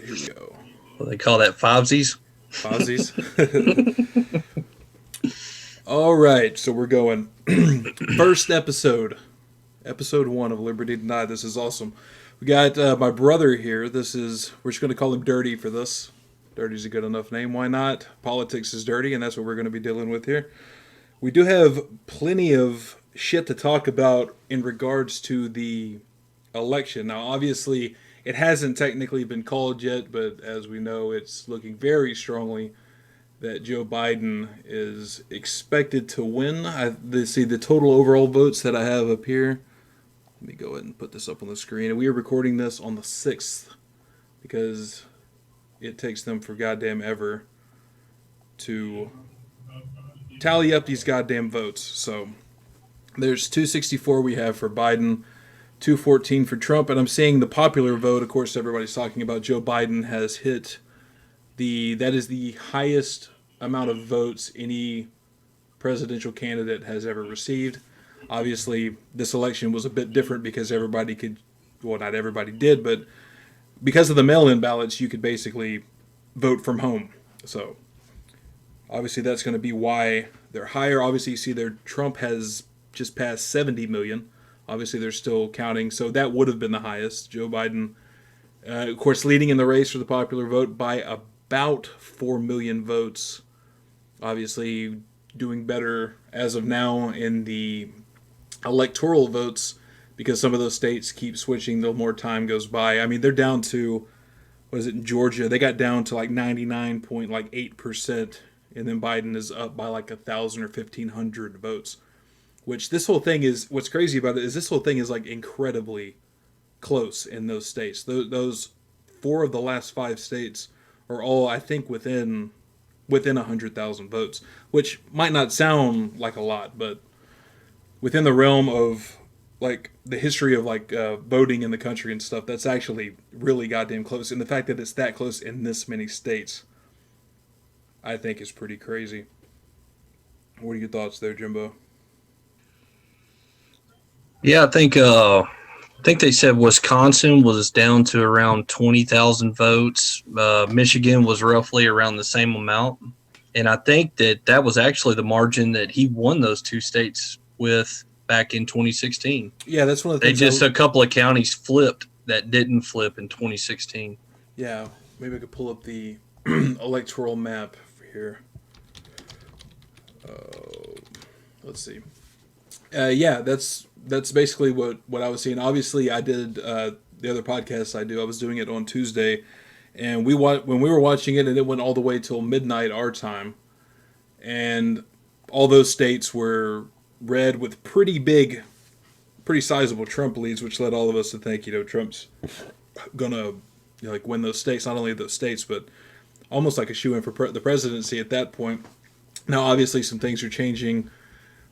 Here we go. What they call that, fivesies? Fozzies. All right, so we're going. First episode 1 of Liberty Denied. This is awesome. We got my brother here. We're just going to call him Dirty for this. Dirty's a good enough name. Why not? Politics is dirty, and that's what we're going to be dealing with here. We do have plenty of shit to talk about in regards to the election. Now, obviously, it hasn't technically been called yet, but as we know, it's looking very strongly that Joe Biden is expected to win. See the total overall votes that I have up here. Let me go ahead and put this up on the screen. And we are recording this on the 6th because it takes them for goddamn ever to tally up these goddamn votes. So there's 264 we have for Biden, 214 for Trump, and I'm seeing the popular vote. Of course, everybody's talking about Joe Biden has hit that is the highest amount of votes any presidential candidate has ever received. Obviously, this election was a bit different because not everybody did, but because of the mail-in ballots, you could basically vote from home. So, obviously, that's going to be why they're higher. Obviously, you see there, Trump has just passed 70 million. Obviously, they're still counting, so that would have been the highest. Joe Biden, of course, leading in the race for the popular vote by about 4 million votes. Obviously, doing better as of now in the electoral votes because some of those states keep switching the more time goes by. I mean, they're down to, what is it, in Georgia? They got down to like 99.8%, and then Biden is up by like 1,000 or 1,500 votes. Which this whole thing is, what's crazy about it is this whole thing is like incredibly close in those states. Those 4 of the last 5 states are all, I think, within 100,000 votes, which might not sound like a lot, but within the realm of like the history of like voting in the country and stuff, that's actually really goddamn close. And the fact that it's that close in this many states, I think is pretty crazy. What are your thoughts there, Jimbo? Yeah, I think they said Wisconsin was down to around 20,000 votes. Michigan was roughly around the same amount. And I think that was actually the margin that he won those 2 states with back in 2016. Yeah, that's one of the They things. just, a couple of counties flipped that didn't flip in 2016. Yeah, maybe I could pull up the electoral map here. Let's see. Yeah, that's basically what I was seeing. Obviously, I did the other podcasts I do. I was doing it on Tuesday, and when we were watching it, and it went all the way till midnight our time, and all those states were red with pretty sizable Trump leads, which led all of us to think, Trump's gonna like win those states. Not only those states, but almost like a shoo-in for the presidency at that point. Now, obviously, some things are changing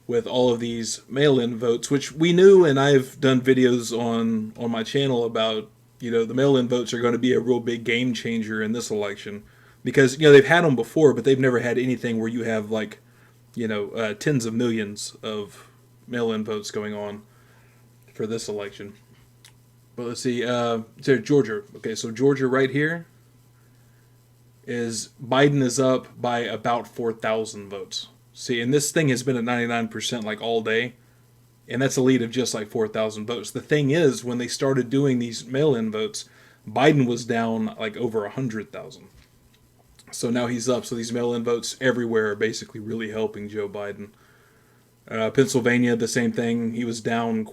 with all of these mail-in votes, which we knew, and I've done videos on my channel about, the mail-in votes are going to be a real big game changer in this election. Because, they've had them before, but they've never had anything where you have, like, tens of millions of mail-in votes going on for this election. But let's see, Georgia. Okay, so Georgia right here is Biden is up by about 4,000 votes. See, and this thing has been at 99% like all day, and that's a lead of just like 4,000 votes. The thing is, when they started doing these mail-in votes, Biden was down like over 100,000. So now he's up. So these mail-in votes everywhere are basically really helping Joe Biden. Pennsylvania, the same thing. He was down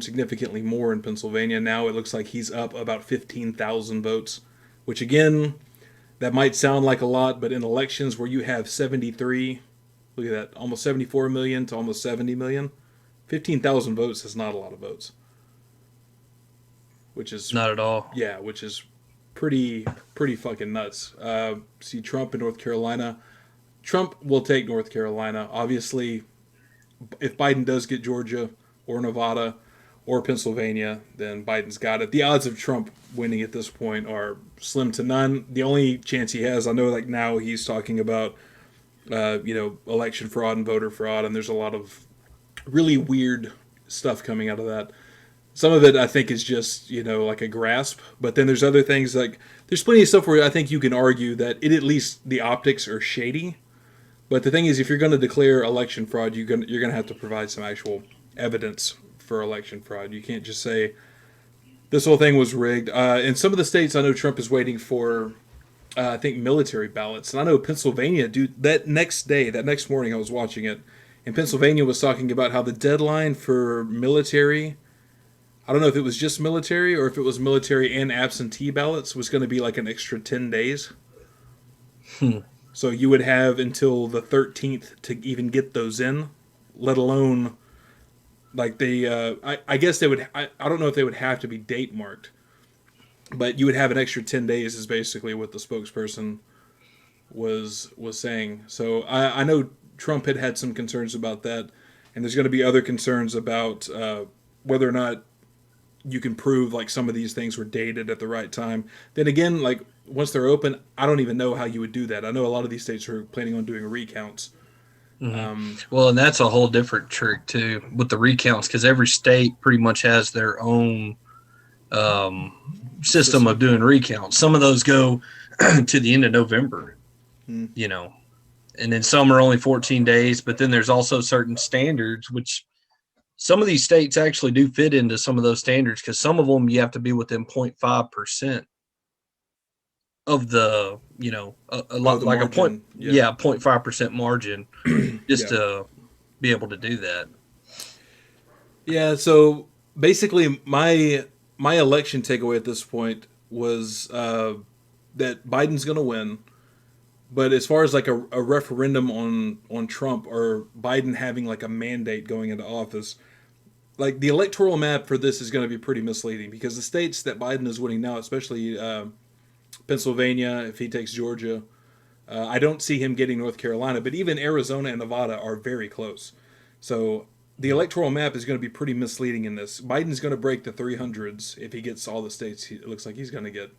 significantly more in Pennsylvania. Now it looks like he's up about 15,000 votes, which again, that might sound like a lot, but in elections where you have 73, look at that, almost 74 million to almost 70 million, 15,000 votes is not a lot of votes. Which is not at all. Yeah, which is pretty fucking nuts. See Trump in North Carolina. Trump will take North Carolina. Obviously, if Biden does get Georgia or Nevada or Pennsylvania, then Biden's got it. The odds of Trump winning at this point are slim to none. The only chance he has, I know, like now he's talking about, election fraud and voter fraud, and there's a lot of really weird stuff coming out of that. Some of it, I think, is just, like a grasp. But then there's other things like there's plenty of stuff where I think you can argue that it at least the optics are shady. But the thing is, if you're going to declare election fraud, you're going to have to provide some actual evidence for election fraud. You can't just say this whole thing was rigged. In some of the states, I know Trump is waiting for, I think, military ballots. And I know Pennsylvania, dude, that next morning, I was watching it, and Pennsylvania was talking about how the deadline for military, I don't know if it was just military or if it was military and absentee ballots, was going to be like an extra 10 days. So you would have until the 13th to even get those in, let alone like I guess they would, I don't know if they would have to be date marked, but you would have an extra 10 days is basically what the spokesperson was saying. So I know Trump had some concerns about that, and there's going to be other concerns about whether or not you can prove like some of these things were dated at the right time. Then again, like once they're open, I don't even know how you would do that. I know a lot of these states are planning on doing recounts. Well, and that's a whole different trick too with the recounts, because every state pretty much has their own system of doing recounts. Some of those go to the end of November, you know, and then some are only 14 days. But then there's also certain standards, which some of these states actually do fit into some of those standards, because some of them you have to be within 0.5% of the, you know, a lot like margin, a 0.5% margin just to be able to do that. Yeah, so basically my election takeaway at this point was that Biden's going to win. But as far as like a referendum on Trump or Biden having like a mandate going into office, like the electoral map for this is going to be pretty misleading, because the states that Biden is winning now, especially Pennsylvania, if he takes Georgia, I don't see him getting North Carolina, but even Arizona and Nevada are very close. So the electoral map is going to be pretty misleading in this. Biden's going to break the 300s if he gets all the states it looks like he's going to get.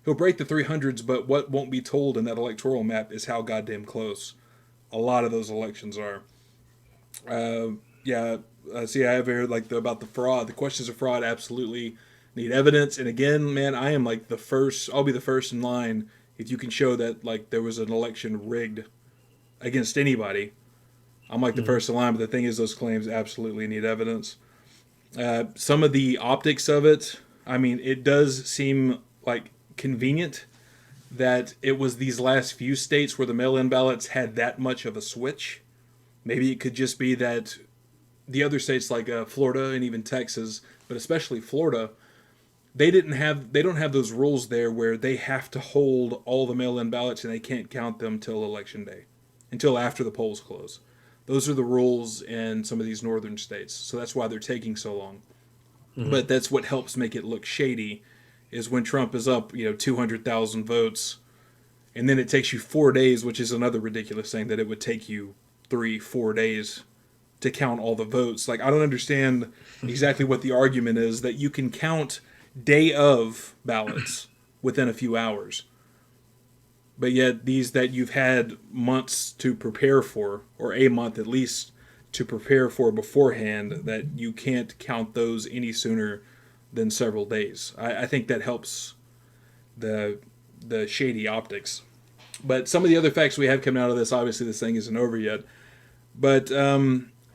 He'll break the 300s, but what won't be told in that electoral map is how goddamn close a lot of those elections are. See, I have heard like about the fraud. The questions of fraud absolutely need evidence. And again, man, I am like the first. I'll be the first in line if you can show that like there was an election rigged against anybody. I'm like the first in line. But the thing is, those claims absolutely need evidence. Some of the optics of it, I mean, it does seem like convenient that it was these last few states where the mail-in ballots had that much of a switch. Maybe it could just be that the other states like Florida and even Texas, but especially Florida, they don't have those rules there where they have to hold all the mail-in ballots and they can't count them till election day, until after the polls close. Those are the rules in some of these northern states, so that's why they're taking so long. But that's what helps make it look shady, is when Trump is up, 200,000 votes, and then it takes you 4 days, which is another ridiculous thing, that it would take you 3-4 days to count all the votes. Like, I don't understand exactly what the argument is that you can count day of ballots within a few hours, but yet these that you've had months to prepare for, or a month at least to prepare for beforehand, that you can't count those any sooner than several days. I think that helps the shady optics. But some of the other facts we have coming out of this, obviously this thing isn't over yet, but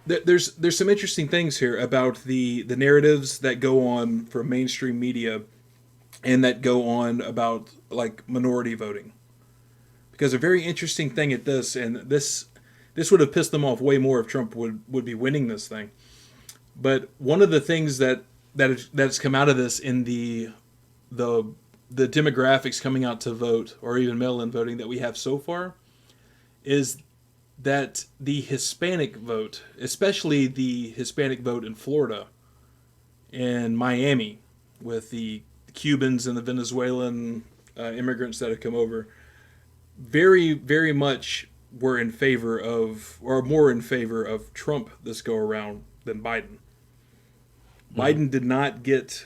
there's some interesting things here about the narratives that go on from mainstream media and that go on about like minority voting. Because a very interesting thing at this, and this would have pissed them off way more if Trump would be winning this thing. But one of the things that's come out of this in the demographics coming out to vote, or even mail-in voting that we have so far, is that the Hispanic vote, especially the Hispanic vote in Florida and Miami, with the Cubans and the Venezuelan immigrants that have come over, very, very much were in favor of, or more in favor of Trump this go around than Biden. Biden did not get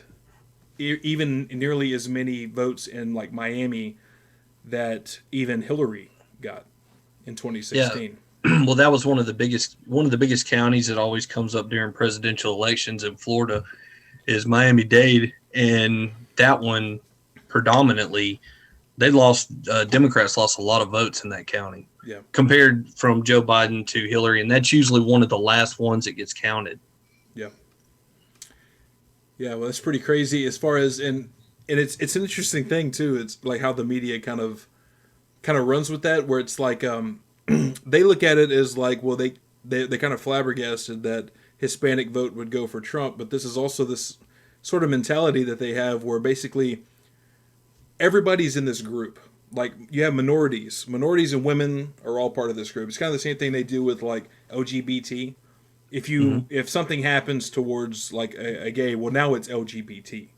even nearly as many votes in like Miami that even Hillary got in 2016. Yeah. Well, that was one of the biggest counties that always comes up during presidential elections in Florida is Miami-Dade, and that one predominantly they lost. Democrats lost a lot of votes in that county Yeah. compared from Joe Biden to Hillary, and that's usually one of the last ones that gets counted. Yeah. Yeah, well, that's pretty crazy as far as and it's an interesting thing too. It's like how the media kind of runs with that, where it's like they look at it as like, well, they kind of flabbergasted that Hispanic vote would go for Trump, but this is also this sort of mentality that they have where basically everybody's in this group. Like you have minorities and women are all part of this group. It's kind of the same thing they do with like LGBT. Mm-hmm. If something happens towards like a gay, well now it's LGBT.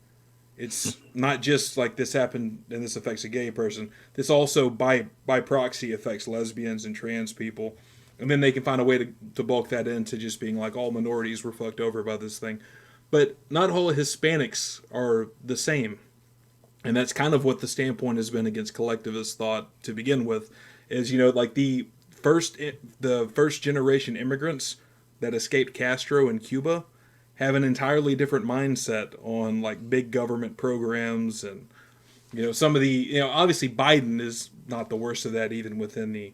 It's not just like this happened and this affects a gay person. This also by proxy affects lesbians and trans people. And then they can find a way to bulk that into just being like all minorities were fucked over by this thing. But not all Hispanics are the same. And that's kind of what the standpoint has been against collectivist thought to begin with, is like the first generation immigrants that escaped Castro in Cuba have an entirely different mindset on like big government programs and some of the obviously Biden is not the worst of that even within the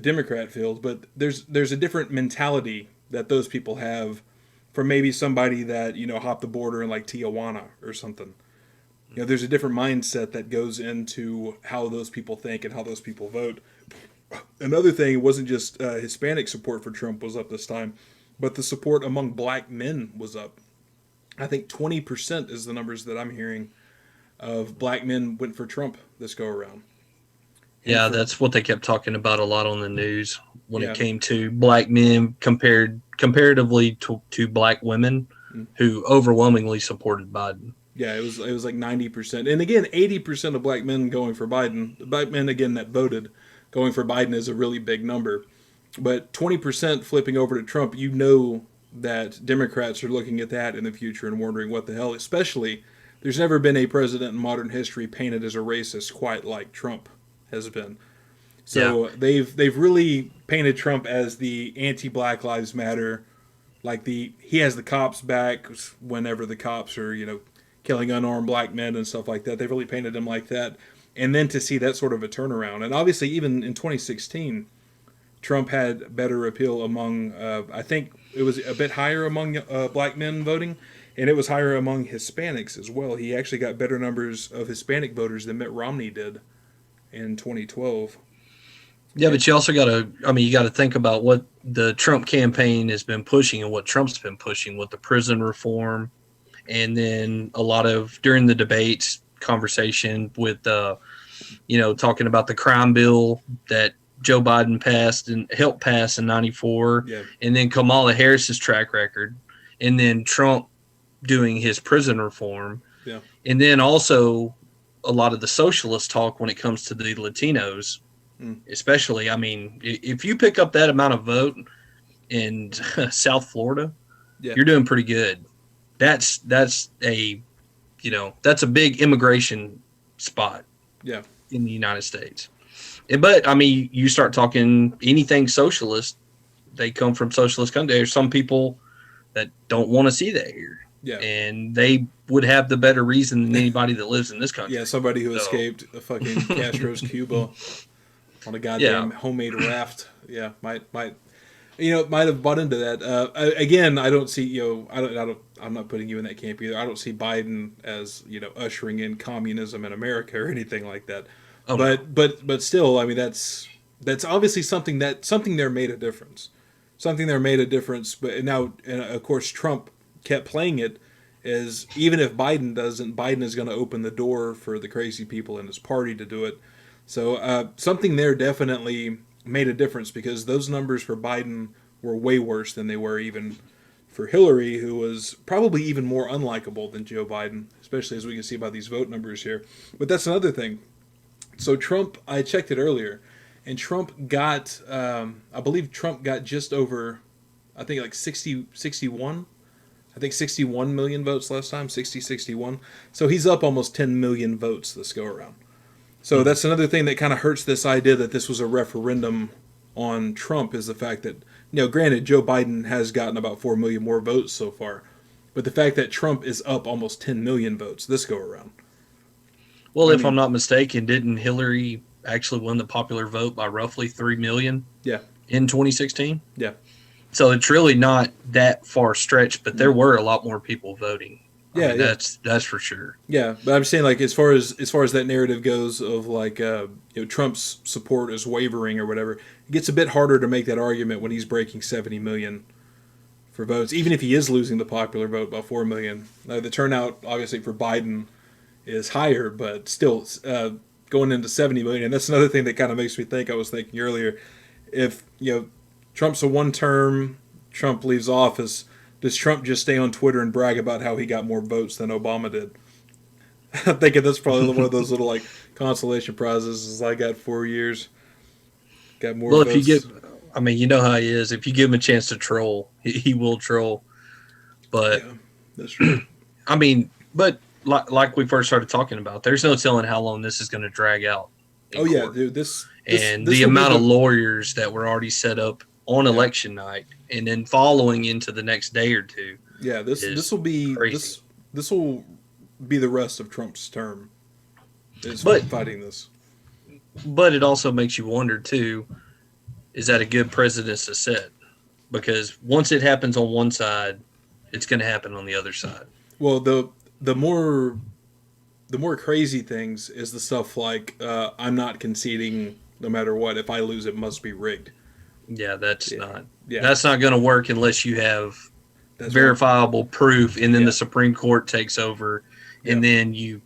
Democrat field, but there's a different mentality that those people have from maybe somebody that hopped the border in like Tijuana or something. There's a different mindset that goes into how those people think and how those people vote. Another thing, it wasn't just Hispanic support for Trump was up this time, but the support among black men was up. I think 20% is the numbers that I'm hearing of black men went for Trump this go around. And Yeah, for that's what they kept talking about a lot on the news when it yeah, came to black men comparatively to black women mm, who overwhelmingly supported Biden. yeah, it was like 90%, and again 80% of black men going for Biden. The black men again that voted going for Biden is a really big number, but 20% flipping over to Trump, that Democrats are looking at that in the future and wondering what the hell. Especially, there's never been a president in modern history painted as a racist quite like Trump has been. Yeah, So they've really painted Trump as the anti-Black Lives Matter, like he has the cops back whenever the cops are killing unarmed black men and stuff like that. They've really painted him like that, and then to see that sort of a turnaround, and obviously even in 2016, Trump had better appeal among I think it was a bit higher among black men voting, and it was higher among Hispanics as well. He actually got better numbers of Hispanic voters than Mitt Romney did in 2012. yeah, And but you also got to, I mean, you got to think about what the Trump campaign has been pushing and what Trump's been pushing with the prison reform, and then a lot of during the debates conversation with talking about the crime bill that Joe Biden passed and helped pass in '94, yeah, and then Kamala Harris's track record, and then Trump doing his prison reform, yeah, and then also a lot of the socialist talk when it comes to the Latinos, mm, especially. I mean, if you pick up that amount of vote in South Florida, yeah, you're doing pretty good. That's a big immigration spot yeah, in the United States. But I mean, you start talking anything socialist, they come from socialist countries. There's some people that don't want to see that here, yeah, and they would have the better reason than anybody that lives in this yeah. country. Somebody who So, escaped a fucking Castro's Cuba on a yeah, goddamn homemade raft. Yeah, might have bought into that. Again, I don't see I'm not putting you in that camp either. I don't see Biden as ushering in communism in America or anything like that. oh no, But still, I mean that's obviously something there made a difference. Something there made a difference. But now, and of course, Trump kept playing it as even if Biden doesn't, Biden is going to open the door for the crazy people in his party to do it. So something there definitely made a difference because those numbers for Biden were way worse than they were even for Hillary, who was probably even more unlikable than Joe Biden, especially as we can see by these vote numbers here. But that's another thing. So Trump, I checked it earlier, and Trump got, I believe Trump got just over, I think like 61. I think 61 million votes last time, 61. So he's up almost 10 million votes this go around. So mm-hmm. that's another thing that kind of hurts this idea that this was a referendum on Trump is the fact that, granted, Joe Biden has gotten about 4 million more votes so far, but the fact that Trump is up almost 10 million votes this go around. Well, I if I'm mean, not mistaken, didn't Hillary actually win the popular vote by roughly 3 million yeah, in 2016? yeah, So it's really not that far stretched, but there mm, were a lot more people voting. I yeah, mean, yeah. that's for sure. Yeah, but I'm saying like as far as that narrative goes of like Trump's support is wavering or whatever, it gets a bit harder to make that argument when he's breaking 70 million for votes, even if he is losing the popular vote by 4 million. The turnout obviously for Biden is higher, but still going into 70 million. And that's another thing that kind of makes me think. I was thinking earlier, if Trump's a one-term, Trump leaves office, does Trump just stay on Twitter and brag about how he got more votes than Obama did? I'm thinking that's probably one of those little like consolation prizes. Is I got 4 years, got more Well, if you votes. get, I mean, you know how he is. If you give him a chance to troll, he will troll. But Yeah, that's true. I mean, but like we first started talking about, there's no telling how long this is going to drag out in Oh yeah, court. dude. This this And this the will be amount of the lawyers that were already set up on yeah election night and then following into the next day or two yeah this is will be crazy. this will be the rest of Trump's term is But fighting this. it also makes you wonder too, is that a good precedent to set? Because once it happens on one side, it's going to happen on the other side. Well, the more the more crazy things is the stuff like I'm not conceding no matter what. If I lose, it must be rigged. Yeah, Yeah, yeah. that's not going to work unless you have That's what I'm. verifiable proof, and then the Yeah, Supreme Court takes over, yeah, and then you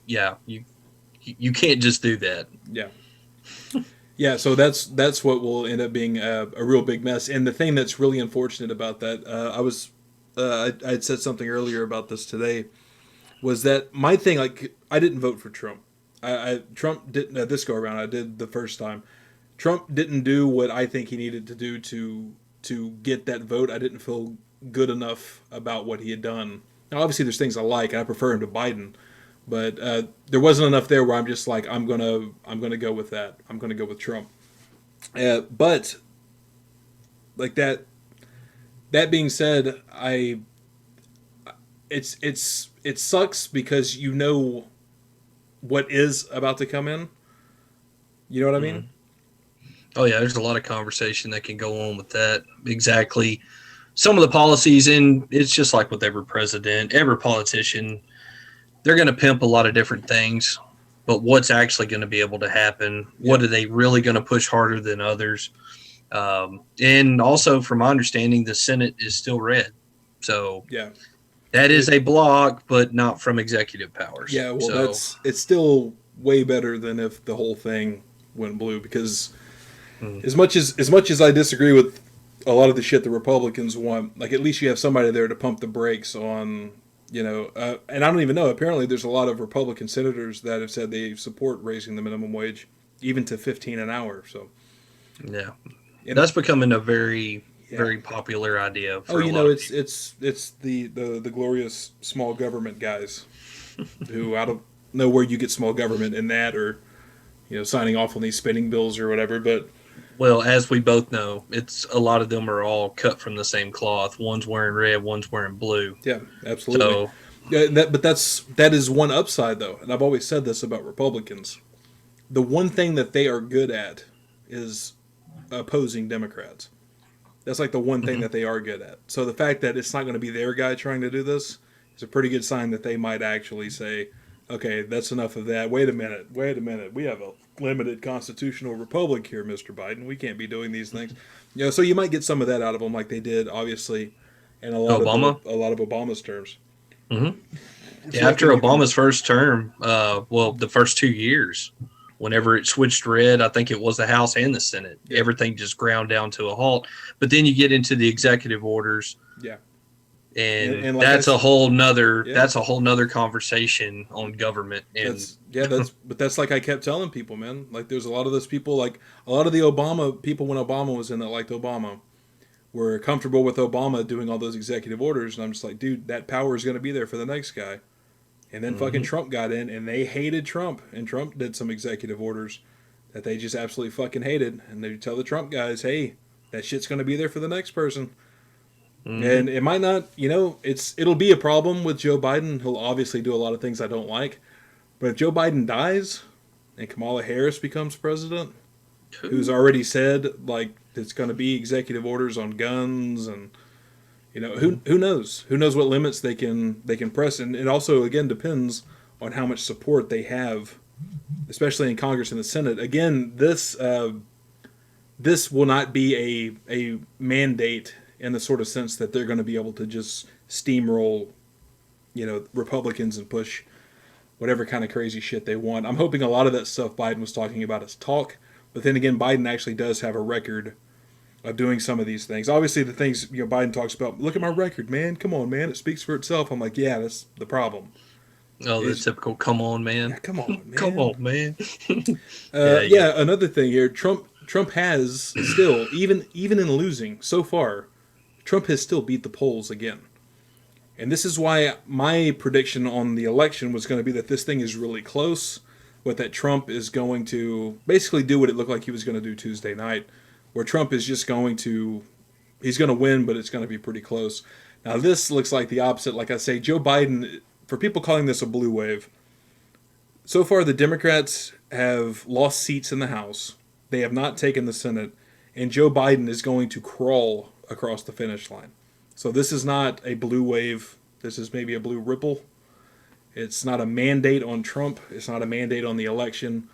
can't just do that. yeah. Yeah, so that's what will end up being a real big mess. And the thing that's really unfortunate about that, I had said something earlier about this today, was that my thing, like I didn't vote for Trump. Trump didn't this go around. I did the first time. Trump didn't do what I think he needed to do to get that vote. I didn't feel good enough about what he had done. Now, obviously, there's things I like, and I prefer him to Biden. But there wasn't enough there where I'm just like I'm gonna go with that. I'm gonna go with Trump. But like that being said, it sucks because you know what is about to come in. You know what I mean? Mm-hmm. Oh yeah, there's a lot of conversation that can go on with that. Exactly. Some of the policies, and it's just like with every president, every politician, they're going to pimp a lot of different things. But what's actually going to be able to happen? Yeah, What are they really going to push harder than others? And also, from my understanding, the Senate is still red. So yeah. that is It a block, but not from executive powers. yeah. Well, So, it's still way better than if the whole thing went blue because mm, as much as I disagree with a lot of the shit the Republicans want, like at least you have somebody there to pump the brakes on. And I don't even know. Apparently, there's a lot of Republican senators that have said they support raising the minimum wage even to 15 an hour. So, yeah, and that's becoming a very, yeah. very popular idea Oh, for a lot of it's people. it's the glorious small government guys who I don't know where you get small government in that or signing off on these spending bills or whatever. But Well, as we both know, it's a lot of them are all cut from the same cloth. One's wearing red, one's wearing blue. yeah, absolutely. So, Yeah, but that is one upside though, and I've always said this about Republicans. The one thing that they are good at is opposing Democrats. That's like the one thing mhm. that they are good at. So the fact that it's not going to be their guy trying to do this is a pretty good sign that they might actually say, "Okay, that's enough of that. Wait a minute. Wait a minute. We have a limited constitutional republic here, Mr. Biden. We can't be doing these things." So you might get some of that out of them, like they did, obviously, in Obama. a lot of Obama's terms. hmm So Yeah, that after can even Obama's first term, well, the first 2 years, whenever it switched red, I think it was the House and the Senate. yeah Everything just ground down to a halt. But then you get into the executive orders, yeah and and like I yeah that's a whole nother conversation on government. And that's like I kept telling people, man. Like there's a lot of those people, like a lot of the Obama people when Obama was in that liked Obama were comfortable with Obama doing all those executive orders, and I'm just like, dude, that power is going to be there for the next guy. And then fucking mhm. Trump got in, and they hated Trump, and Trump did some executive orders that they just absolutely fucking hated, and they tell the Trump guys, hey, that shit's going to be there for the next person. Mhm. And it might not, it'll be a problem with Joe Biden. He'll obviously do a lot of things I don't like, But if Joe Biden dies and Kamala Harris becomes president, who's already said like it's going to be executive orders on guns and who knows what limits they can press, and it also again depends on how much support they have, especially in Congress and the Senate. Again, this will not be a mandate in the sort of sense that they're going to be able to just steamroll Republicans and push whatever kind of crazy shit they want. I'm hoping a lot of that stuff Biden was talking about is talk, but then again, Biden actually does have a record of doing some of these things. Obviously, the things Biden talks about. Look at my record, man. Come on, man. It speaks for itself. I'm like, yeah, that's the problem. Oh, the typical "come on, man." Yeah, come on, man. Come on, man. Yeah. Another thing here. Trump has still, even in losing so far, Trump has still beat the polls again. And this is why my prediction on the election was going to be that this thing is really close, but that Trump is going to basically do what it looked like he was going to do Tuesday night, where Trump is just he's going to win, but it's going to be pretty close. Now, this looks like the opposite. Like I say, Joe Biden, for people calling this a blue wave, so far the Democrats have lost seats in the House. They have not taken the Senate, and Joe Biden is going to crawl across the finish line. So this is not a blue wave. This is maybe a blue ripple. It's not a mandate on Trump. It's not a mandate on the election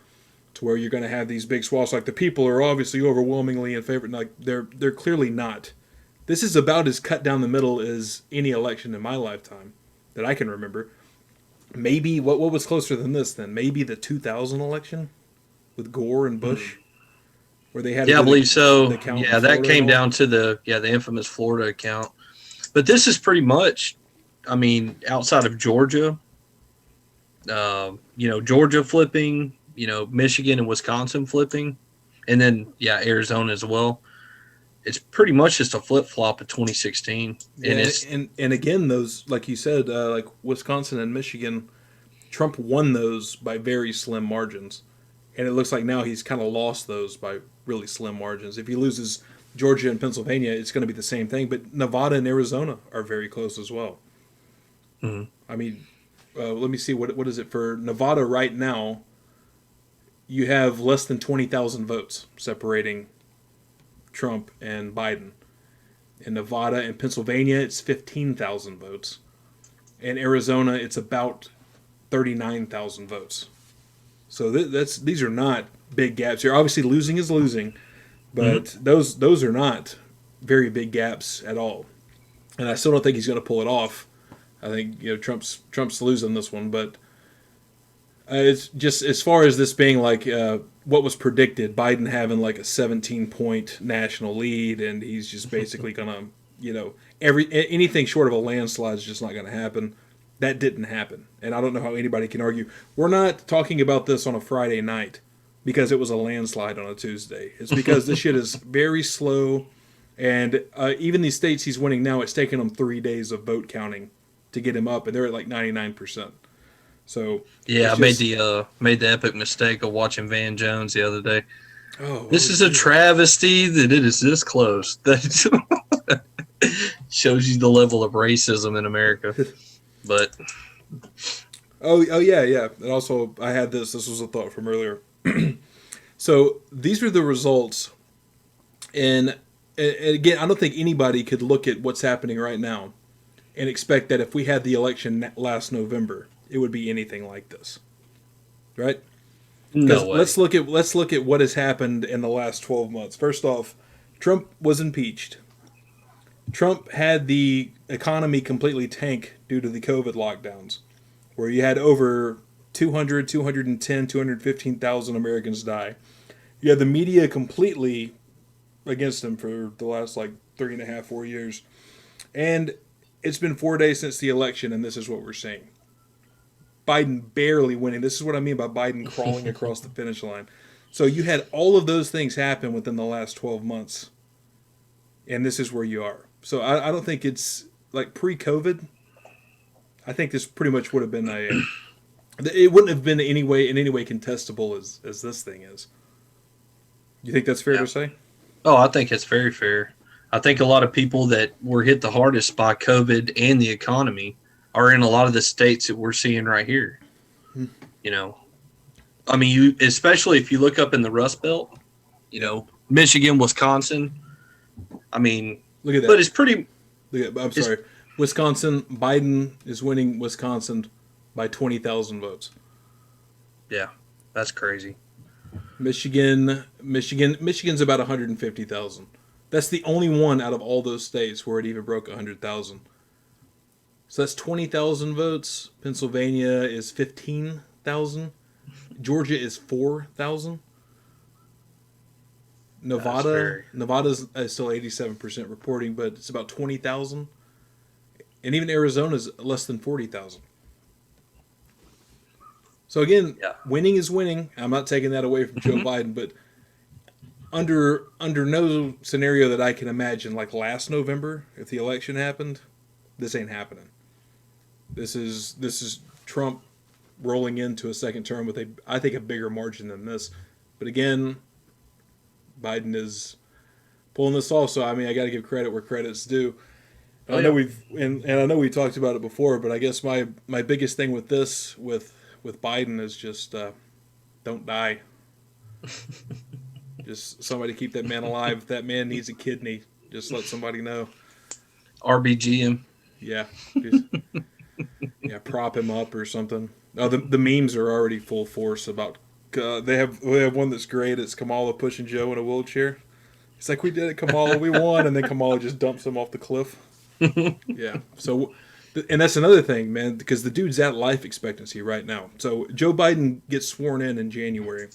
to where you're going to have these big swaths. Like the people are obviously overwhelmingly in favor. Like they're clearly not. This is about as cut down the middle as any election in my lifetime that I can remember. Maybe what was closer than this then? Maybe the 2000 election with Gore and Bush. Where they had I believe so. Yeah, that came down to the infamous Florida account. But this is pretty much, I mean, outside of Georgia, Georgia flipping, Michigan and Wisconsin flipping, and then Arizona as well. It's pretty much just a flip flop of 2016. And again, those, like you said, like Wisconsin and Michigan, Trump won those by very slim margins. And it looks like now he's kind of lost those by really slim margins. If he loses Georgia and Pennsylvania, it's going to be the same thing. But Nevada and Arizona are very close as well. Mm-hmm. I mean, let me see. What is it for Nevada right now? You have less than 20,000 votes separating Trump and Biden. In Nevada and Pennsylvania, it's 15,000 votes. In Arizona, it's about 39,000 votes. So these are not big gaps here. Obviously, losing is losing, but those are not very big gaps at all. And I still don't think he's going to pull it off. I think Trump's losing this one, but it's just as far as this being like what was predicted, Biden having like a 17-point national lead, and he's just basically going to anything short of a landslide is just not going to happen. That didn't happen, and I don't know how anybody can argue. We're not talking about this on a Friday night because it was a landslide on a Tuesday. It's because this shit is very slow, and even these states he's winning now, it's taken them 3 days of vote counting to get him up, and they're at like 99%. So I made the epic mistake of watching Van Jones the other day. This is a travesty that it is this close. That shows you the level of racism in America. But yeah. And also, I had this. This was a thought from earlier. So these are the results, and again, I don't think anybody could look at what's happening right now and expect that if we had the election last November, it would be anything like this, right? No way. Let's look at what has happened in the last 12 months. First off, Trump was impeached. Trump had the economy completely tank due to the COVID lockdowns, where you had over 200, 210, 215,000 Americans die. You had the media completely against him for the last 3.5, 4 years. And it's been 4 days since the election, and this is what we're seeing. Biden barely winning. This is what I mean by Biden crawling across the finish line. So you had all of those things happen within the last 12 months, and this is where you are. So I don't think it's like pre-COVID. I think this pretty much would have been it wouldn't have been in any way contestable as this thing is. You think that's fair to say? Oh, I think it's very fair. I think a lot of people that were hit the hardest by COVID and the economy are in a lot of the states that we're seeing right here. You know, I mean, you especially if you look up in the Rust Belt, Michigan, Wisconsin. I mean, Look at but that. it's pretty. I'm It's sorry. Wisconsin, Biden is winning Wisconsin by 20,000 votes. yeah, that's crazy. Michigan's about 150,000. That's the only one out of all those states where it even broke 100,000. So that's 20,000 votes. Pennsylvania is 15,000. Georgia is 4,000. That's Nevada, very. Nevada's still 87% reporting, but it's about 20,000. And even Arizona's less than 40,000. So again, Yeah. winning is winning. I'm not taking that away from Joe Mhm. Biden, but under no scenario that I can imagine, like last November, if the election happened, this ain't happening. This is Trump rolling into a second term with I think a bigger margin than this. But again, Biden is pulling this off. So I mean, I got to give credit where credit's due. Oh I know yeah. and I know we talked about it before, but I guess my biggest thing with this with Biden is just don't die. Just somebody keep that man alive. If that man needs a kidney, just let somebody know. RBGM. Yeah, just, yeah, prop him up or something. Oh, the memes are already full force about. They have one that's great. It's Kamala pushing Joe in a wheelchair. It's like we did it, Kamala. We won, and then Kamala just dumps him off the cliff. Yeah. So, and that's another thing, man, because the dude's at life expectancy right now. So Joe Biden gets sworn in January.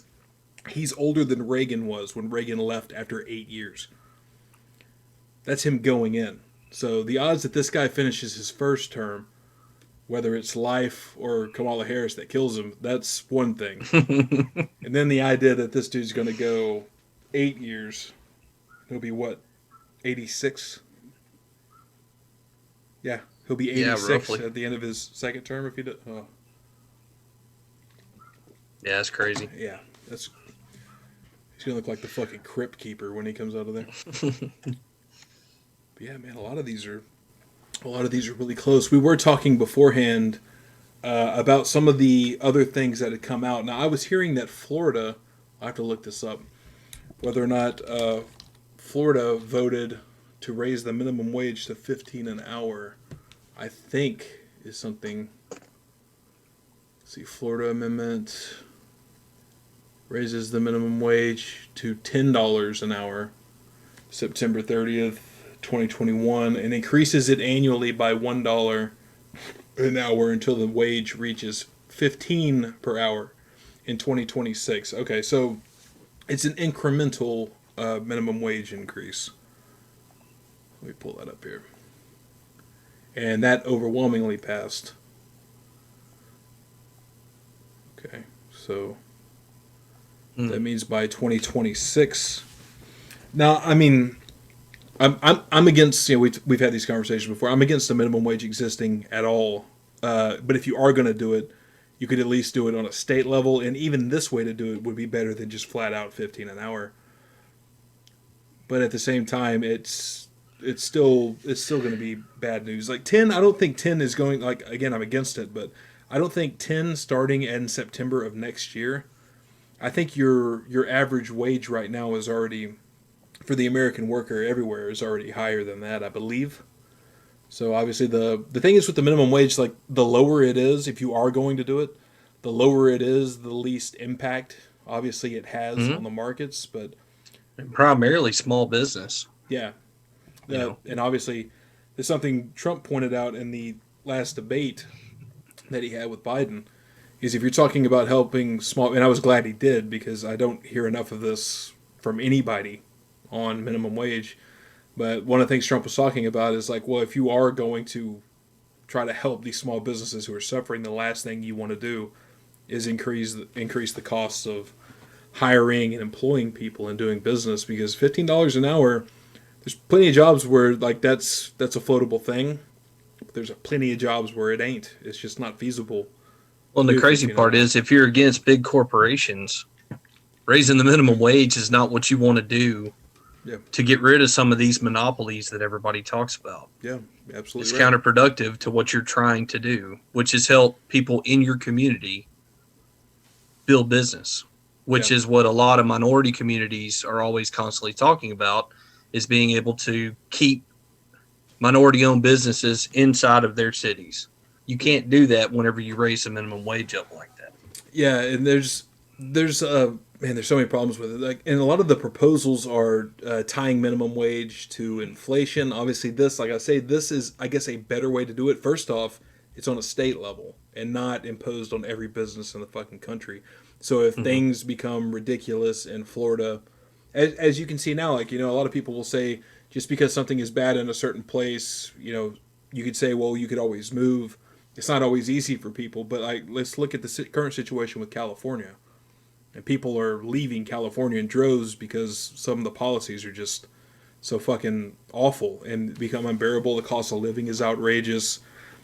He's older than Reagan was when Reagan left after 8 years. That's him going in. So the odds that this guy finishes his first term, whether it's life or Kamala Harris that kills him, that's one thing. And then the idea that this dude's going to go 8 years, he'll be what, 86? Yeah, he'll be Yeah, 86 roughly. at the end of his second term if he does. Oh, Yeah, that's crazy. yeah, that's he's gonna look like the fucking crypt keeper when he comes out of there. But yeah, man, a lot of these are really close. We were talking beforehand about some of the other things that had come out. Now I was hearing that Florida. I have to look this up. Whether or not Florida voted to raise the minimum wage to 15 an hour, I think is something. Let's see, Florida amendment raises the minimum wage to $10 an hour, September 30th, 2021, and increases it annually by $1 an hour until the wage reaches 15 per hour in 2026. Okay, so it's an incremental minimum wage increase. Let me pull that up here. And that overwhelmingly passed. Okay, so that means by 2026. Now, I mean, I'm against. We've had these conversations before. I'm against the minimum wage existing at all. But if you are going to do it, you could at least do it on a state level, and even this way to do it would be better than just flat out 15 an hour. But at the same time, it's still going to be bad news. Like 10, I don't think 10 is going. Like again, I'm against it, but I don't think 10 starting in September of next year. I think your average wage right now is already for the American worker everywhere is already higher than that, I believe. So obviously the thing is with the minimum wage, like the lower it is, if you are going to do it, the lower it is, the least impact obviously it has Mm-hmm. on the markets. But Primarily small business. yeah, You know. and obviously it's something Trump pointed out in the last debate that he had with Biden. Is if you're talking about helping small, and I was glad he did because I don't hear enough of this from anybody on minimum wage. But one of the things Trump was talking about is like, well, if you are going to try to help these small businesses who are suffering, the last thing you want to do is increase the costs of hiring and employing people and doing business because $15 an hour. There's plenty of jobs where like that's a floatable thing. But there's plenty of jobs where it ain't. It's just not feasible Well, to and the do crazy 15 an part hour. is if you're against big corporations, raising the minimum wage is not what you want to do Yeah, to get rid of some of these monopolies that everybody talks about. yeah, It's absolutely right. counterproductive to what you're trying to do, which is help people in your community build business, Yeah. which is what a lot of minority communities are always constantly talking about, is being able to keep minority owned businesses inside of their cities. You Yeah. can't do that whenever you raise the minimum wage up like that. Yeah, and there's man, there's so many problems with it. Like, and a lot of the proposals are tying minimum wage to inflation. Obviously, this, like I say, this is, I guess, a better way to do it. First off, it's on a state level and not imposed on every business in the fucking country. So if Mm-hmm. things become ridiculous in Florida, as you can see now, like, a lot of people will say just because something is bad in a certain place, you could say, well, you could always move. It's not always easy for people, but like, let's look at the current situation with California, and people are leaving California in droves because some of the policies are just so fucking awful and become unbearable. The cost of living is outrageous.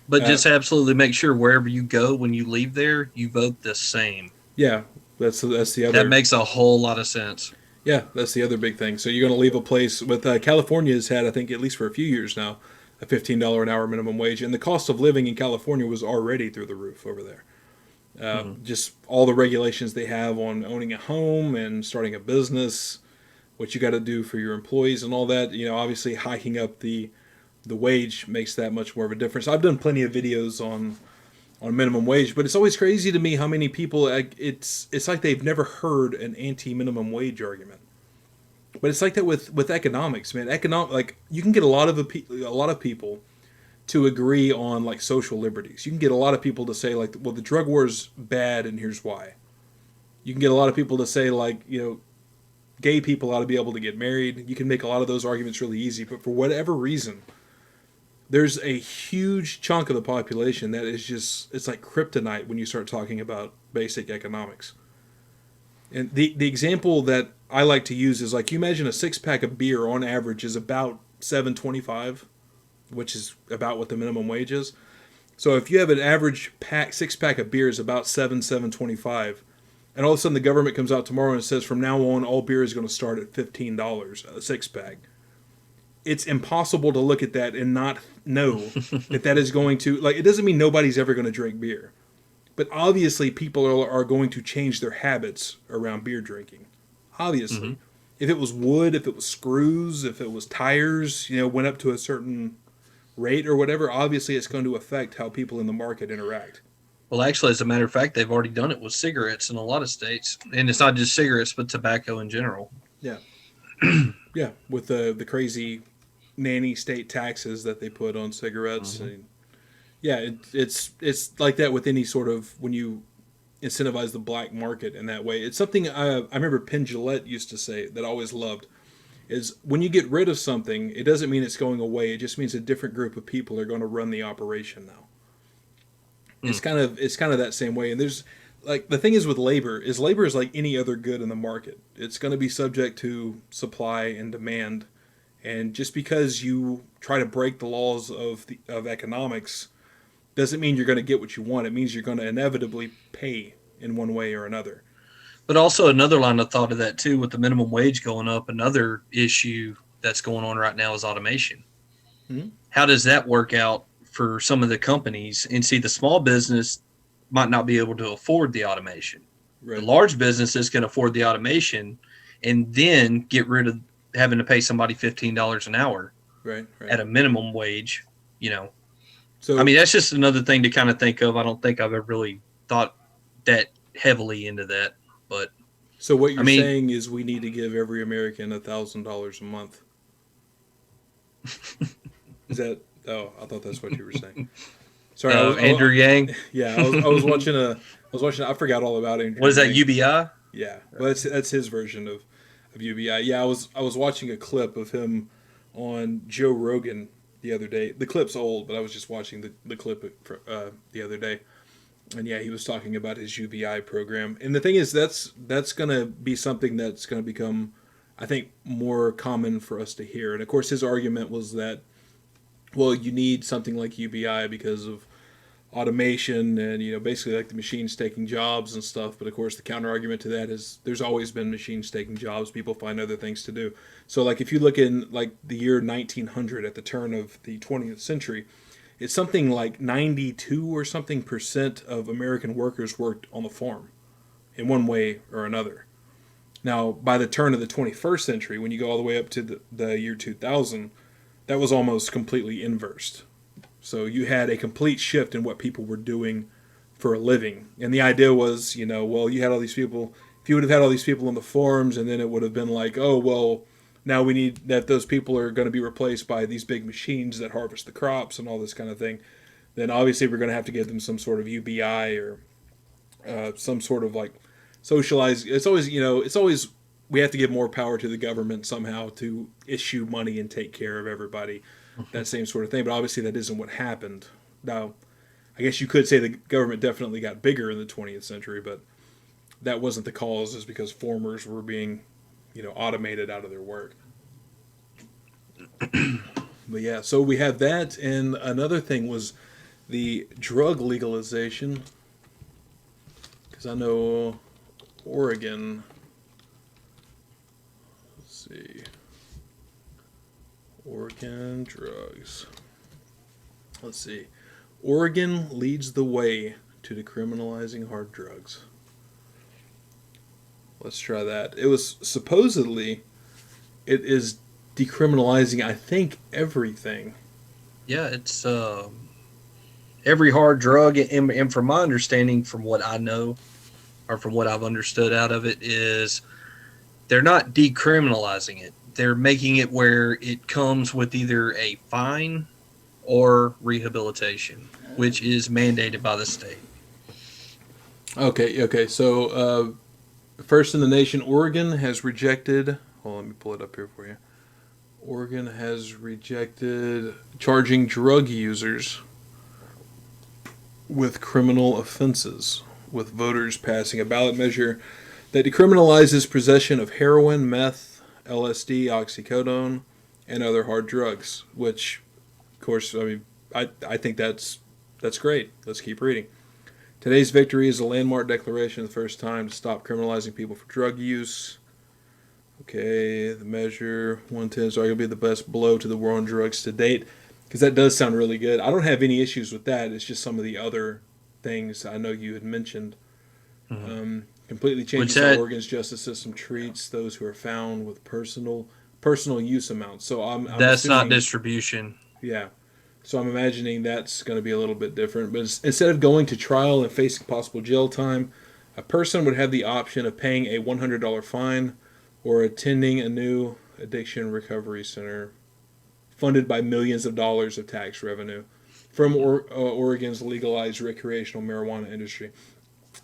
But Uh, just absolutely make sure wherever you go when you leave there, you vote the same. yeah, that's the That other. makes a whole lot of sense. Yeah, that's the other big thing. So you're going to leave a place with California has had, I think, at least for a few years now, a $15 an hour minimum wage, and the cost of living in California was already through the roof over there. Mm-hmm. Just all the regulations they have on owning a home and starting a business, what you got to do for your employees and all that. Obviously hiking up the wage makes that much more of a difference. I've done plenty of videos on minimum wage, but it's always crazy to me how many people it's like they've never heard an anti minimum wage argument. But it's like that with economics, man. Like, you can get a lot of people to agree on like social liberties. You can get a lot of people to say like, well, the drug war is bad and here's why. You can get a lot of people to say like, gay people ought to be able to get married. You can make a lot of those arguments really easy, but for whatever reason, there's a huge chunk of the population that is just, it's like kryptonite when you start talking about basic economics. And the example that I like to use is like, you imagine a six pack of beer on average is about $7.25, which is about what the minimum wage is. So if you have an average six pack of beer is about $7.25, and all of a sudden the government comes out tomorrow and says from now on all beer is going to start at $15 a six pack. It's impossible to look at that and not know that is going to, like, it doesn't mean nobody's ever going to drink beer, but obviously people are going to change their habits around beer drinking. Mm-hmm. Obviously, if it was wood, if it was screws, if it was tires, went up to a certain rate or whatever, obviously it's going to affect how people in the market interact. Well, actually, as a matter of fact, they've already done it with cigarettes in a lot of states, and it's not just cigarettes, but tobacco in general. Yeah, yeah, with the crazy nanny state taxes that they put on cigarettes, Mm-hmm. and yeah, it's like that with any sort of, when you incentivize the black market in that way. It's something I remember Penn Jillette used to say that I always loved, is when you get rid of something, it doesn't mean it's going away. It just means a different group of people are going to run the operation now. Mm. It's kind of that same way. And there's, like, the thing is with labor is like any other good in the market. It's going to be subject to supply and demand. And just because you try to break the laws of economics doesn't mean you're going to get what you want. It means you're going to inevitably pay in one way or another. But also another line of thought of that too, with the minimum wage going up, another issue that's going on right now is automation. Mm-hmm. How does that work out for some of the companies? And see, the small business might not be able to afford the automation. The Right, large businesses can afford the automation and then get rid of having to pay somebody $15 an hour right, right. at a minimum wage. You know, I So, mean, that's just another thing to kind of think of. I don't think I've ever really thought that heavily into that, but so what I you're mean, saying is we need to give every American $1,000 a month. Is that? Oh, I thought that's what you were saying. Sorry, Andrew Yang, yeah, I was watching I forgot all about what Andrew is that, Yang. UBI? Yeah, well, that's his version of UBI. Yeah, I was watching a clip of him on Joe Rogan the other day. The clip's old, but I was just watching the clip the other day, and yeah, he was talking about his UBI program. And the thing is, that's gonna be something that's gonna become, I think, more common for us to hear. And of course, his argument was that, well, you need something like UBI because of automation and, basically like the machines taking jobs and stuff. But of course the counter argument to that is there's always been machines taking jobs. People find other things to do. So like if you look in like the year 1900, at the turn of the 20th century, it's something like 92 or something percent of American workers worked on the farm. in one way or another. Now, by the turn of the 21st century, when you go all the way up to the year 2000, that was almost completely inversed. So you had a complete shift in what people were doing for a living. And the idea was, well, you had all these people. If you would have had all these people in the farms, and then it would have been like, oh, well, now we need that those people are going to be replaced by these big machines that harvest the crops and all this kind of thing. Then obviously we're going to have to give them some sort of UBI or some sort of like socialized. It's always we have to give more power to the government somehow to issue money and take care of everybody. That same sort of thing. But obviously that isn't what happened. Now, I guess you could say the government definitely got bigger in the 20th century, but that wasn't the cause. Is because farmers were being, automated out of their work. But yeah, so we have that, and another thing was the drug legalization. Because I know Oregon. Let's see. Oregon drugs. Let's see. Oregon leads the way to decriminalizing hard drugs. Let's try that. It was supposedly, it is decriminalizing, I think, everything. Yeah, it's every hard drug, and from my understanding, from what I know, or from what I've understood out of it, is they're not decriminalizing it. They're making it where it comes with either a fine or rehabilitation, which is mandated by the state. Okay. So, first in the nation, Oregon has rejected. Hold on, let me pull it up here for you. Oregon has rejected charging drug users with criminal offenses, with voters passing a ballot measure that decriminalizes possession of heroin, meth, LSD, oxycodone, and other hard drugs. Which, of course, I think that's great. Let's keep reading. Today's victory is a landmark declaration, the first time to stop criminalizing people for drug use. Okay, the measure 110 is arguably the best blow to the war on drugs to date, because that does sound really good. I don't have any issues with that. It's just some of the other things I know you had mentioned. Completely changes how Oregon's justice system treats those who are found with personal use amounts. So I'm that's assuming, not distribution. Yeah. So I'm imagining that's going to be a little bit different. But instead of going to trial and facing possible jail time, a person would have the option of paying a $100 fine or attending a new addiction recovery center funded by millions of dollars of tax revenue from Oregon's legalized recreational marijuana industry.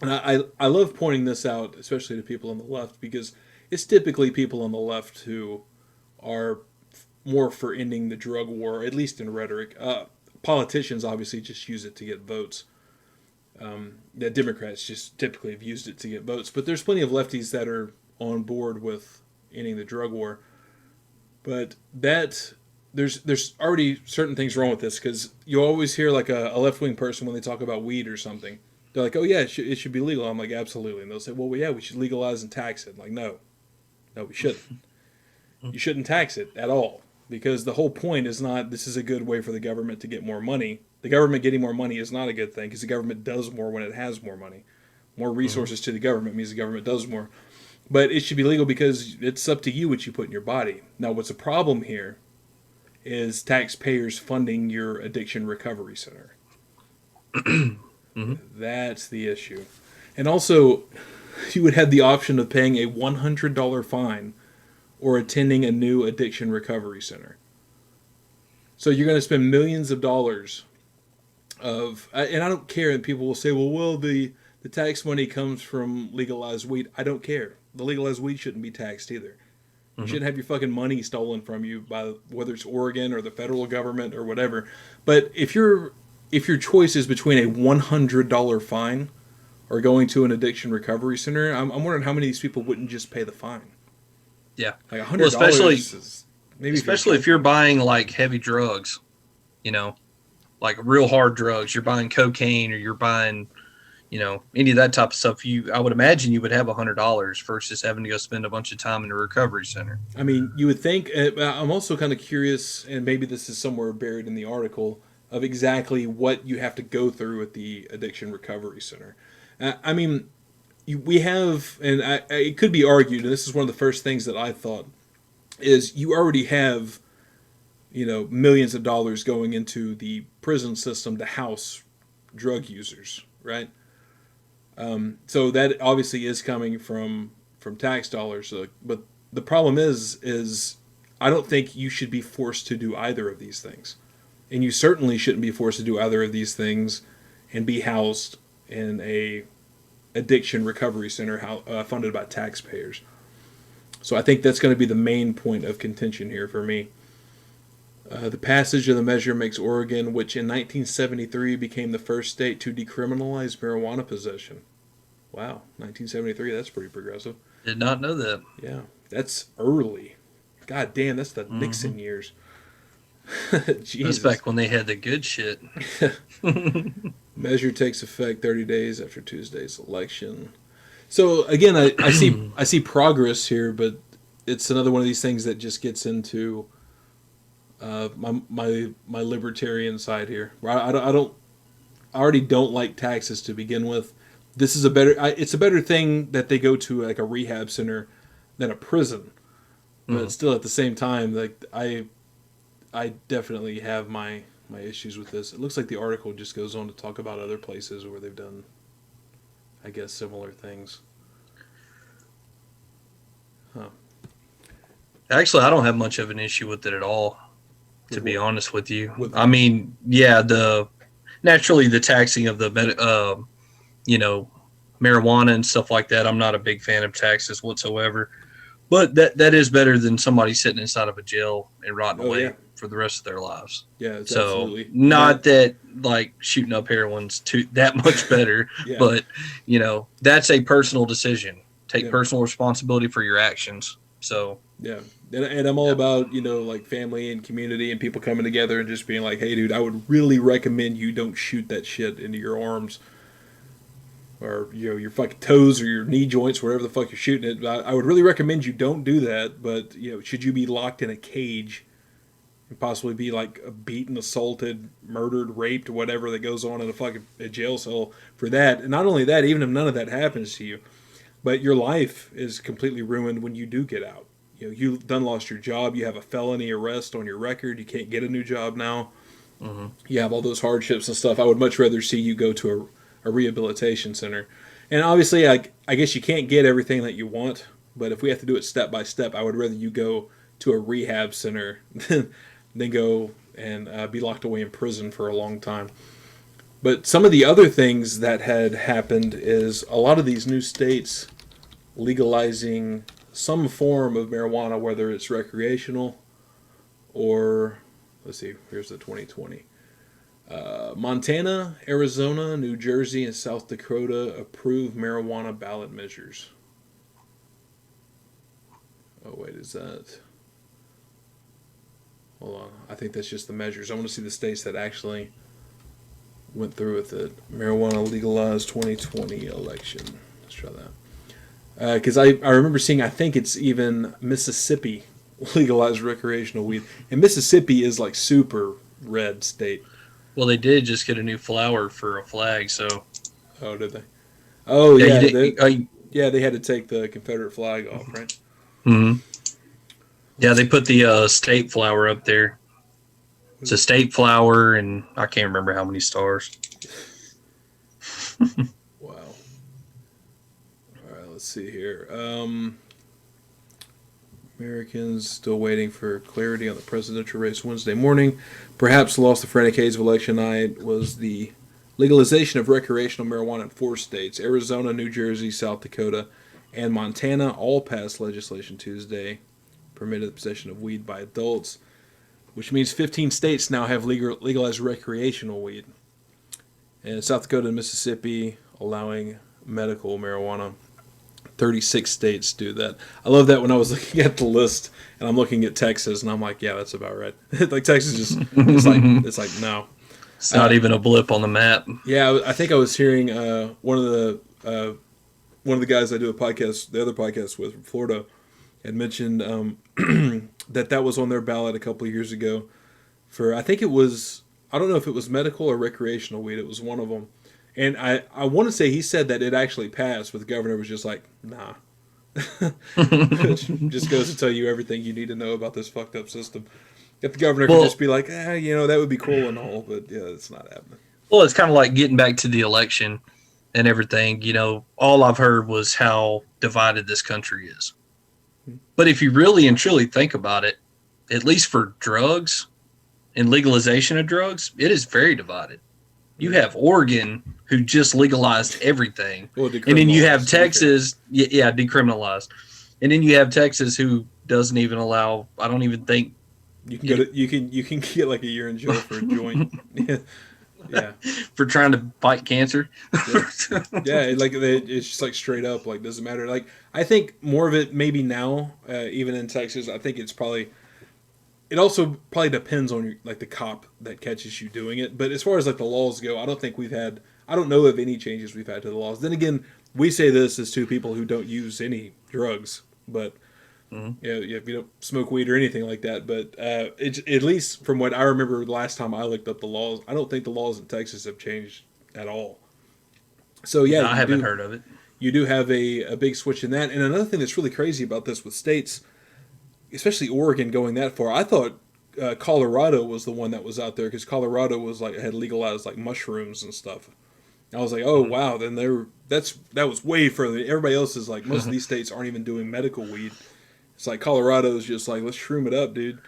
And I love pointing this out, especially to people on the left, because it's typically people on the left who are more for ending the drug war, at least in rhetoric. Politicians obviously just use it to get votes. The Democrats just typically have used it to get votes. But there's plenty of lefties that are on board with ending the drug war. But there's already certain things wrong with this, because you always hear like a left-wing person when they talk about weed or something. They're like, oh yeah, it should be legal. I'm like, absolutely. And they'll say, well, yeah, we should legalize and tax it. I'm like, no, we shouldn't. You shouldn't tax it at all, because the whole point is not this is a good way for the government to get more money. The government getting more money is not a good thing, because the government does more when it has more money. More resources to the government means the government does more. But it should be legal because it's up to you what you put in your body. Now, what's a problem here is taxpayers funding your addiction recovery center. That's the issue. And also, you would have the option of paying a $100 fine or attending a new addiction recovery center. So you're going to spend millions of dollars and I don't care, and people will say, well, the tax money comes from legalized weed. I don't care. The legalized weed shouldn't be taxed either. You shouldn't have your fucking money stolen from you by whether it's Oregon or the federal government or whatever. But if your choice is between a $100 fine or going to an addiction recovery center, I'm wondering how many of these people wouldn't just pay the fine. Yeah, like $100 is maybe especially if you're buying like heavy drugs, like real hard drugs. You're buying cocaine or you're buying, any of that type of stuff. I would imagine you would have $100 versus having to go spend a bunch of time in a recovery center. I mean, you would think. I'm also kind of curious, and maybe this is somewhere buried in the article, of exactly what you have to go through at the addiction recovery center. I mean, we have, and it could be argued, and this is one of the first things that I thought, is you already have, millions of dollars going into the prison system to house drug users, right? So that obviously is coming from tax dollars. But the problem is I don't think you should be forced to do either of these things, and you certainly shouldn't be forced to do either of these things and be housed in a addiction recovery center funded by taxpayers. So I think that's going to be the main point of contention here for me. The passage of the measure makes Oregon, which in 1973 became the first state to decriminalize marijuana possession. Wow, 1973, that's pretty progressive. Did not know that. Yeah, that's early. God damn, that's the Nixon years. Jesus. That's back when they had the good shit. Measure takes effect 30 days after Tuesday's election. So again, I see progress here, but it's another one of these things that just gets into my libertarian side here. Where I already don't like taxes to begin with. This is it's a better thing that they go to like a rehab center than a prison. But still, at the same time, like I definitely have my issues with this. It looks like the article just goes on to talk about other places where they've done, I guess, similar things. Huh. Actually, I don't have much of an issue with it at all, to be honest with you. I mean, yeah, naturally the taxing of the marijuana and stuff like that. I'm not a big fan of taxes whatsoever, but that is better than somebody sitting inside of a jail and rotting away for the rest of their lives. Yeah, it's so absolutely. Not that like shooting up heroin's that much better, but that's a personal decision. Take personal responsibility for your actions. So yeah, and I'm all about like family and community and people coming together and just being like, hey, dude, I would really recommend you don't shoot that shit into your arms. Or your fucking toes or your knee joints, wherever the fuck you're shooting it. I would really recommend you don't do that. But should you be locked in a cage and possibly be like beaten, assaulted, murdered, raped, whatever that goes on in a jail cell for that? And not only that, even if none of that happens to you, but your life is completely ruined when you do get out. You've done lost your job. You have a felony arrest on your record. You can't get a new job now. Mm-hmm. You have all those hardships and stuff. I would much rather see you go to a rehabilitation center. And obviously, I guess you can't get everything that you want, but if we have to do it step by step, I would rather you go to a rehab center than go and be locked away in prison for a long time. But some of the other things that had happened is a lot of these new states legalizing some form of marijuana, whether it's recreational or, let's see, here's the 2020. Montana, Arizona, New Jersey, and South Dakota approve marijuana ballot measures. Oh, wait, is that... Hold on. I think that's just the measures. I want to see the states that actually went through with it. Marijuana legalized 2020 election. Let's try that. Because I remember seeing, I think it's even Mississippi legalized recreational weed. And Mississippi is like super red state. Well, they did just get a new flower for a flag, so. Oh, did they? Oh, yeah. They had to take the Confederate flag off, right? Mm-hmm. Yeah, they put the state flower up there. It's a state flower, and I can't remember how many stars. Wow. All right, let's see here. Americans still waiting for clarity on the presidential race Wednesday morning. Perhaps lost the frantic haze of election night was the legalization of recreational marijuana in 4 states. Arizona, New Jersey, South Dakota, and Montana all passed legislation Tuesday, permitted the possession of weed by adults, which means 15 states now have legalized recreational weed. And South Dakota and Mississippi allowing medical marijuana. 36 states do that. I love that when I was looking at the list and I'm looking at Texas and I'm like, yeah, that's about right. Like Texas just it's like no. It's not even a blip on the map. Yeah, I think I was hearing one of the guys I do a podcast, the other podcast with from Florida, had mentioned that was on their ballot a couple of years ago for, I think it was, I don't know if it was medical or recreational weed. It was one of them. And I want to say he said that it actually passed, but the governor was just like, nah. Which just goes to tell you everything you need to know about this fucked up system. If the governor could just Well, be like, that would be cool and all, but yeah, it's not happening. well, it's kind of like getting back to the election and everything. All I've heard was how divided this country is. But if you really and truly think about it, at least for drugs and legalization of drugs, it is very divided. You have Oregon who just legalized everything, Well, and then you have decriminalized, to be fair. Texas, yeah, decriminalized, and then you have Texas who doesn't even allow. I don't even think You can go it, to you can get like a year in jail for a joint. Yeah, yeah, for trying to fight cancer. yeah. Yeah, it's just like straight up, like doesn't matter. Like I think more of it maybe now, even in Texas. I think it's probably it also probably depends on like the cop that catches you doing it. But as far as like the laws go, I don't think we've had. I don't know of any changes we've had to the laws. Then again, we say this as two people who don't use any drugs, but Mhm. you don't smoke weed or anything like that. But at least from what I remember last time I looked up the laws, I don't think the laws in Texas have changed at all. So yeah, I haven't heard of it. you do have a big switch in that. And another thing that's really crazy about this with states, especially Oregon going that far, I thought Colorado was the one that was out there because Colorado was like had legalized like mushrooms and stuff. I was like, oh Mhm. wow, then that was way further. Everybody else is like most of these states aren't even doing medical weed. It's like Colorado's just like let's shroom it up, dude.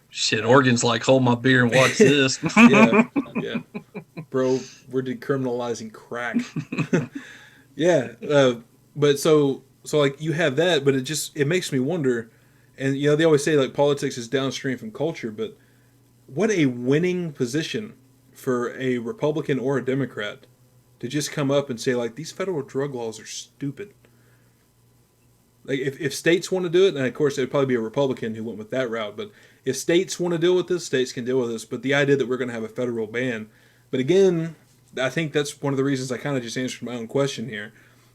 Shit, Uh, Oregon's like hold my beer and watch this. yeah, yeah, bro, we're decriminalizing crack. Yeah, but so like you have that, but it makes me wonder. And they always say like politics is downstream from culture, but what a winning position for a Republican or a Democrat to just come up and say like these federal drug laws are stupid. Like if states want to do it, and of course it'd probably be a Republican who went with that route, but if states want to deal with this, states can deal with this. But the idea that we're going to have a federal ban, but again, I think that's one of the reasons I kind of just answered my own question here,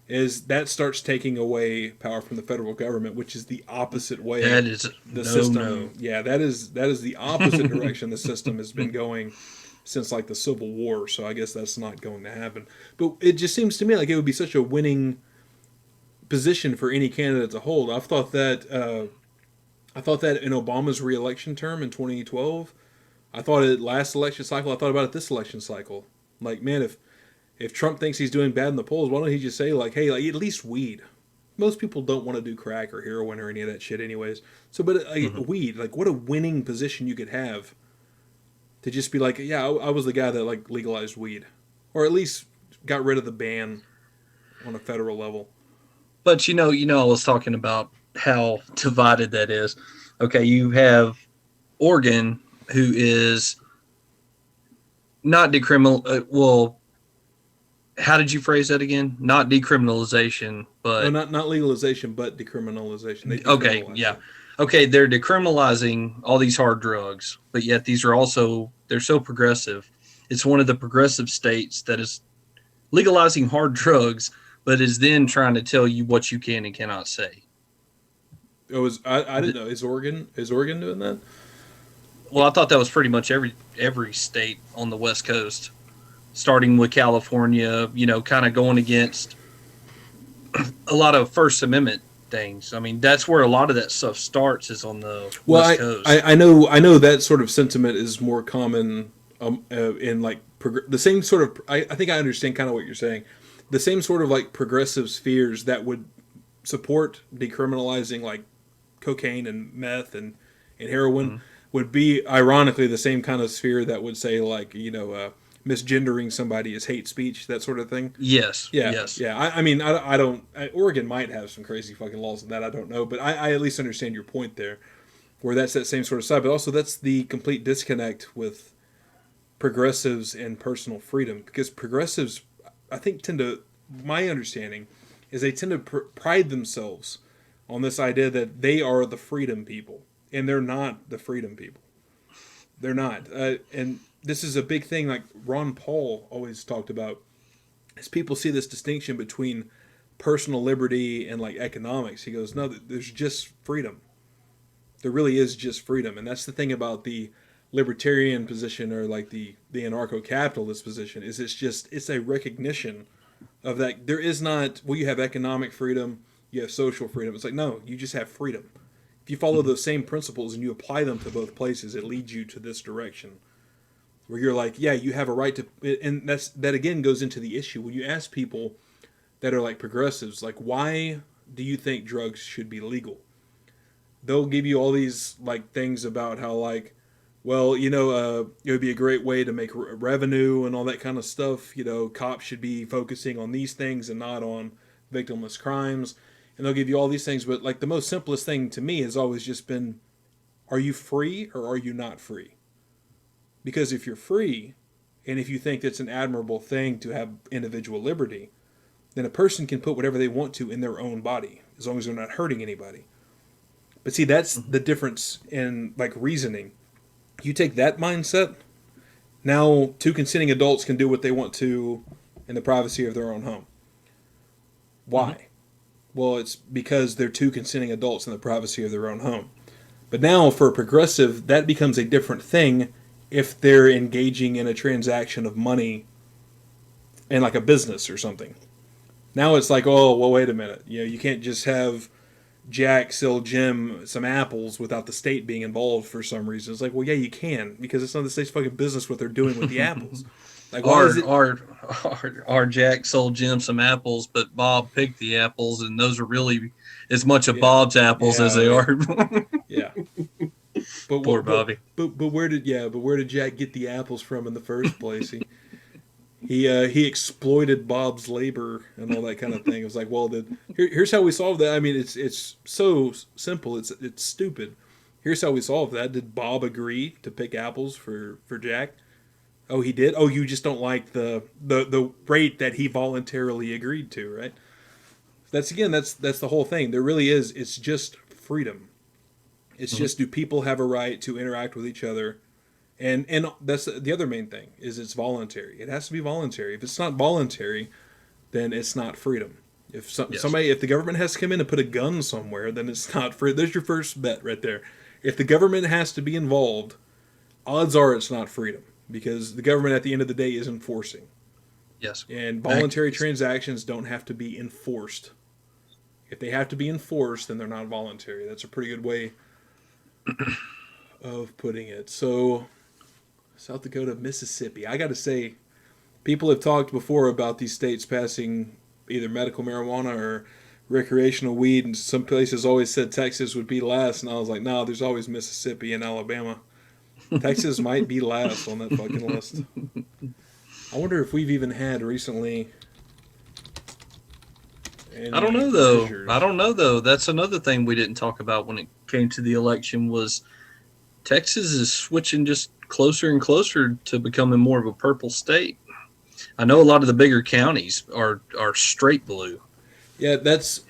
is that starts taking away power from the federal government, which is the opposite way That is the no, no. system. Yeah, that is the opposite direction the system has been going since like the Civil War. So I guess that's not going to happen. But it just seems to me like it would be such a winning position for any candidate to hold. I thought that in Obama's reelection term in 2012. I thought it last election cycle. I thought about it this election cycle. Like, man, if Trump thinks he's doing bad in the polls, why don't he just say like, hey, like at least weed. Most people don't want to do crack or heroin or any of that shit, anyways. So, but Mhm. weed, like, what a winning position you could have to just be like, yeah, I was the guy that like legalized weed, or at least got rid of the ban on a federal level. But I was talking about how divided that is. Okay, you have Oregon, who is not decriminal. Well, how did you phrase that again? Not decriminalization, No, but not legalization, but decriminalization. They okay, decriminalized yeah, it. okay. They're decriminalizing all these hard drugs, but yet these are also they're so progressive. It's one of the progressive states that is legalizing hard drugs, but is then trying to tell you what you can and cannot say. It was I didn't know. Is Oregon doing that? Well, I thought that was pretty much every state on the West Coast, starting with California. Kind of going against a lot of First Amendment things. I mean, that's where a lot of that stuff starts is on the Well, West I, Coast. I, I know I know that sort of sentiment is more common in like the same sort of. I think I understand kind of what you're saying. The same sort of like progressive spheres that would support decriminalizing like cocaine and meth and heroin Mm-hmm. would be ironically the same kind of sphere that would say like misgendering somebody is hate speech, that sort of thing. Yes, Yeah, yes. yeah. I mean, I don't. Oregon might have some crazy fucking laws in that. I don't know, but I at least understand your point there, where that's that same sort of side. But also, that's the complete disconnect with progressives and personal freedom, because progressives, I think, tend to. My understanding is they tend to pride themselves on this idea that they are the freedom people, and they're not the freedom people. They're not, and this is a big thing. Like Ron Paul always talked about as people see this distinction between personal liberty and like economics, he goes, no, there's just freedom. There really is just freedom, and that's the thing about the libertarian position or like the anarcho-capitalist position is it's a recognition of that there is not, well, you have economic freedom, you have social freedom. It's like, no, you just have freedom. If you follow those same principles and you apply them to both places, it leads you to this direction where you're like, yeah, you have a right to, and that again goes into the issue when you ask people that are like progressives, like, why do you think drugs should be legal? They'll give you all these like things about how like, well, it would be a great way to make revenue and all that kind of stuff. Cops should be focusing on these things and not on victimless crimes. And they'll give you all these things, but like the most simplest thing to me has always just been, are you free or are you not free? Because if you're free, and if you think that's an admirable thing to have individual liberty, then a person can put whatever they want to in their own body, as long as they're not hurting anybody. But see, that's the difference in like reasoning. You take that mindset, now two consenting adults can do what they want to in the privacy of their own home. Why? Mm-hmm. Well, it's because they're two consenting adults in the privacy of their own home. But now for a progressive, that becomes a different thing if they're engaging in a transaction of money in like a business or something. Now it's like, oh, well, wait a minute. You can't just have Jack sell Jim some apples without the state being involved for some reason. It's like, well, yeah, you can, because it's not the state's fucking business what they're doing with the apples. Like, why is it? Our Jack sold Jim some apples, but Bob picked the apples, and those are really as much of Bob's apples as they are. Yeah. But poor Bobby. But where did Jack get the apples from in the first place? He exploited Bob's labor and all that kind of thing. It was like, well, here's how we solve that. I mean, it's so simple. It's stupid. Here's how we solve that. Did Bob agree to pick apples for Jack? Oh, he did? Oh, you just don't like the rate that he voluntarily agreed to, right? That's the whole thing. There really is. It's just freedom. It's just, do people have a right to interact with each other? And that's the other main thing, is it's voluntary. It has to be voluntary. If it's not voluntary, then it's not freedom. If if the government has to come in and put a gun somewhere, then it's not free. There's your first bet right there. If the government has to be involved, odds are it's not freedom, because the government at the end of the day is enforcing. Yes. And voluntary transactions don't have to be enforced. If they have to be enforced, then they're not voluntary. That's a pretty good way of putting it. So, South Dakota, Mississippi. I got to say, people have talked before about these states passing either medical marijuana or recreational weed, and some places always said Texas would be last, and I was like, no, there's always Mississippi and Alabama. Texas might be last on that fucking list. I wonder if we've even had recently. I don't know though. That's another thing we didn't talk about when it came to the election, was Texas is switching just closer and closer to becoming more of a purple state. I know a lot of the bigger counties are straight blue. Yeah, that's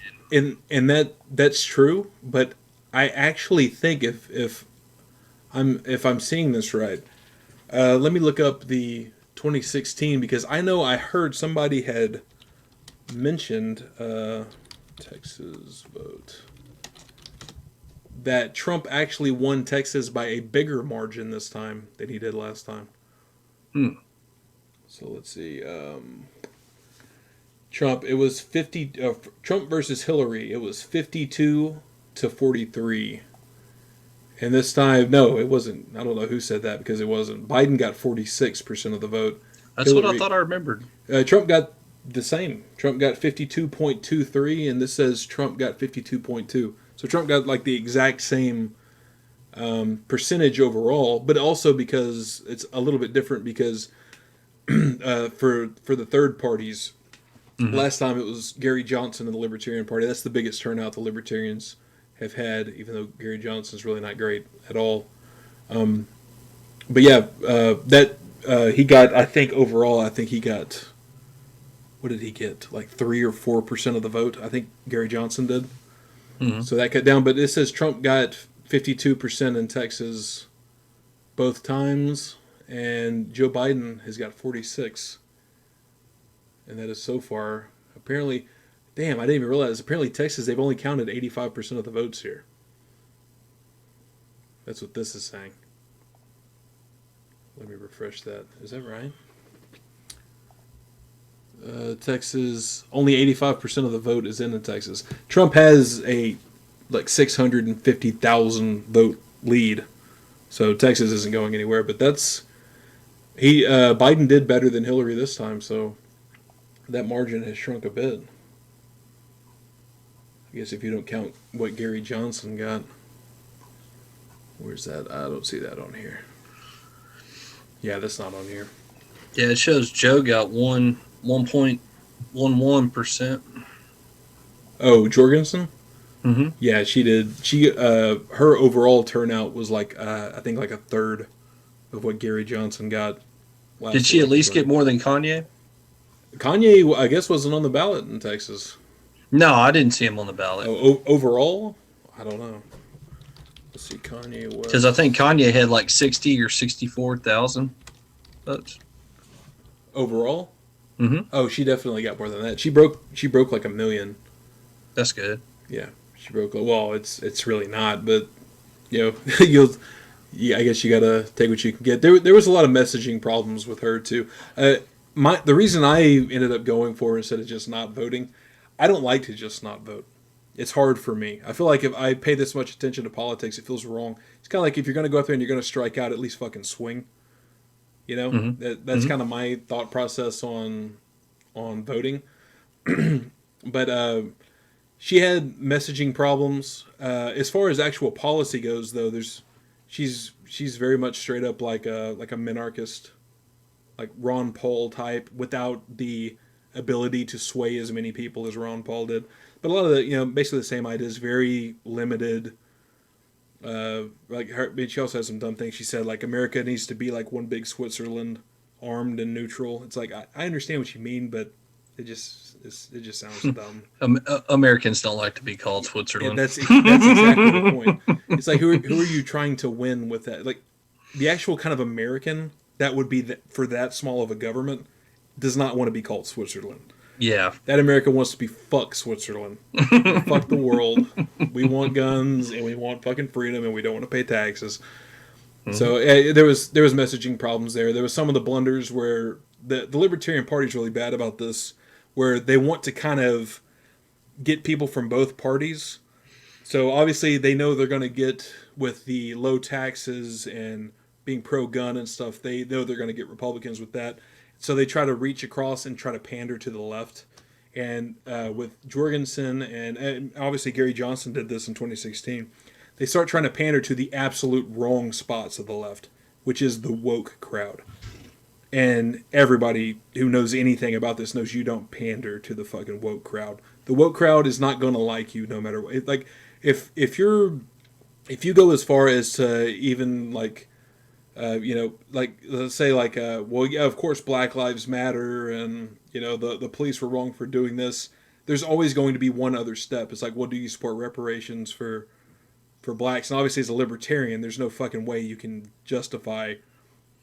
true, but I actually think if I'm seeing this right, let me look up the 2016, because I know I heard somebody had mentioned Texas vote, that Trump actually won Texas by a bigger margin this time than he did last time. So let's see. Trump versus Hillary, it was 52-43. And this time, no, it wasn't. I don't know who said that, because it wasn't. Biden got 46% of the vote. That's Hillary, what I thought I remembered. Trump got the same. Trump got 52.23, and this says Trump got 52.2. So Trump got like the exact same percentage overall, but also because it's a little bit different, because for the third parties, last time it was Gary Johnson and the Libertarian Party. That's the biggest turnout the Libertarians have had, even though Gary Johnson's really not great at all. But yeah, he got, I think overall, he got, what did he get? Like 3 or 4% of the vote. I think Gary Johnson did. So that cut down. But it says Trump got 52% in Texas both times, and Joe Biden has got 46%. And that is so far. Apparently, damn, I didn't even realize. Apparently, Texas, they've only counted 85% of the votes here. That's what this is saying. Let me refresh that. Is that right? Texas, only 85% of the vote is in Texas. Trump has a like 650,000 vote lead, so Texas isn't going anywhere. But that's Biden did better than Hillary this time, so that margin has shrunk a bit. I guess if you don't count what Gary Johnson got. Where's that? I don't see that on here. Yeah, that's not on here. Yeah, it shows Joe got 1.11%. Oh, Jorgensen? Mm-hmm. Yeah, she did. Her overall turnout was like I think like a third of what Gary Johnson got last Did she at least election. get more than Kanye? Kanye, I guess, wasn't on the ballot in Texas. No, I didn't see him on the ballot. Overall, I don't know. Let's see, Kanye was Because I think Kanye had like 60 or 64,000 votes. overall. Mm-hmm. Oh, she definitely got more than that. She broke like 1 million. That's good. Yeah, she broke. Well, it's really not, but you know, you'll. Yeah, I guess you gotta take what you can get. There was a lot of messaging problems with her too. The reason I ended up going for her instead of just not voting, I don't like to just not vote. It's hard for me. I feel like if I pay this much attention to politics, it feels wrong. It's kind of like if you're going to go out there and you're going to strike out, at least fucking swing. You know, Mm-hmm. that's Mm-hmm. kind of my thought process on voting. But she had messaging problems. As far as actual policy goes, though, she's very much straight up like a minarchist, like Ron Paul type, without the ability to sway as many people as Ron Paul did. But a lot of the basically the same ideas, very limited. Like her, but she also has some dumb things. She said like America needs to be like one big Switzerland, armed and neutral. It's like I understand what you mean, but it just sounds dumb. Americans don't like to be called Switzerland. That's exactly the point. It's like who are you trying to win with that? Like the actual kind of American that would be for that small of a government does not want to be called Switzerland. Yeah. That America wants to be fuck Switzerland. Fuck the world. We want guns and we want fucking freedom and we don't want to pay taxes. Mm-hmm. So there was messaging problems there. There was some of the blunders where the Libertarian Party is really bad about this, where they want to kind of get people from both parties. So obviously they know they're going to get with the low taxes and being pro-gun and stuff. They know they're going to get Republicans with that. So they try to reach across and try to pander to the left. And with Jorgensen and obviously Gary Johnson did this in 2016, they start trying to pander to the absolute wrong spots of the left, which is the woke crowd. And everybody who knows anything about this knows you don't pander to the fucking woke crowd. The woke crowd is not going to like you no matter what. Like if you go as far as to even like like let's say like well yeah, of course Black Lives Matter and the police were wrong for doing this. There's always going to be one other step. It's like, well, do you support reparations for blacks? And obviously as a libertarian, there's no fucking way you can justify,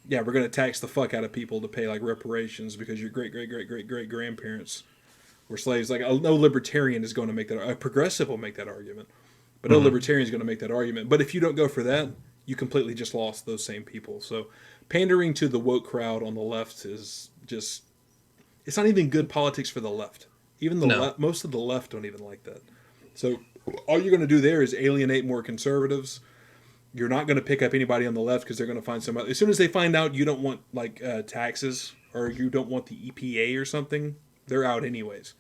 yeah, we're going to tax the fuck out of people to pay like reparations because your great grandparents were slaves. Like no libertarian is going to make that. A progressive will make that argument, but no libertarian is going to make that argument. But if you don't go for that, you completely just lost those same people. So pandering to the woke crowd on the left is just, it's not even good politics for the left. Even the most of the left don't even like that. So all you're going to do there is alienate more conservatives. You're not going to pick up anybody on the left because they're going to find somebody. As soon as they find out you don't want like taxes or you don't want the EPA or something, they're out anyways.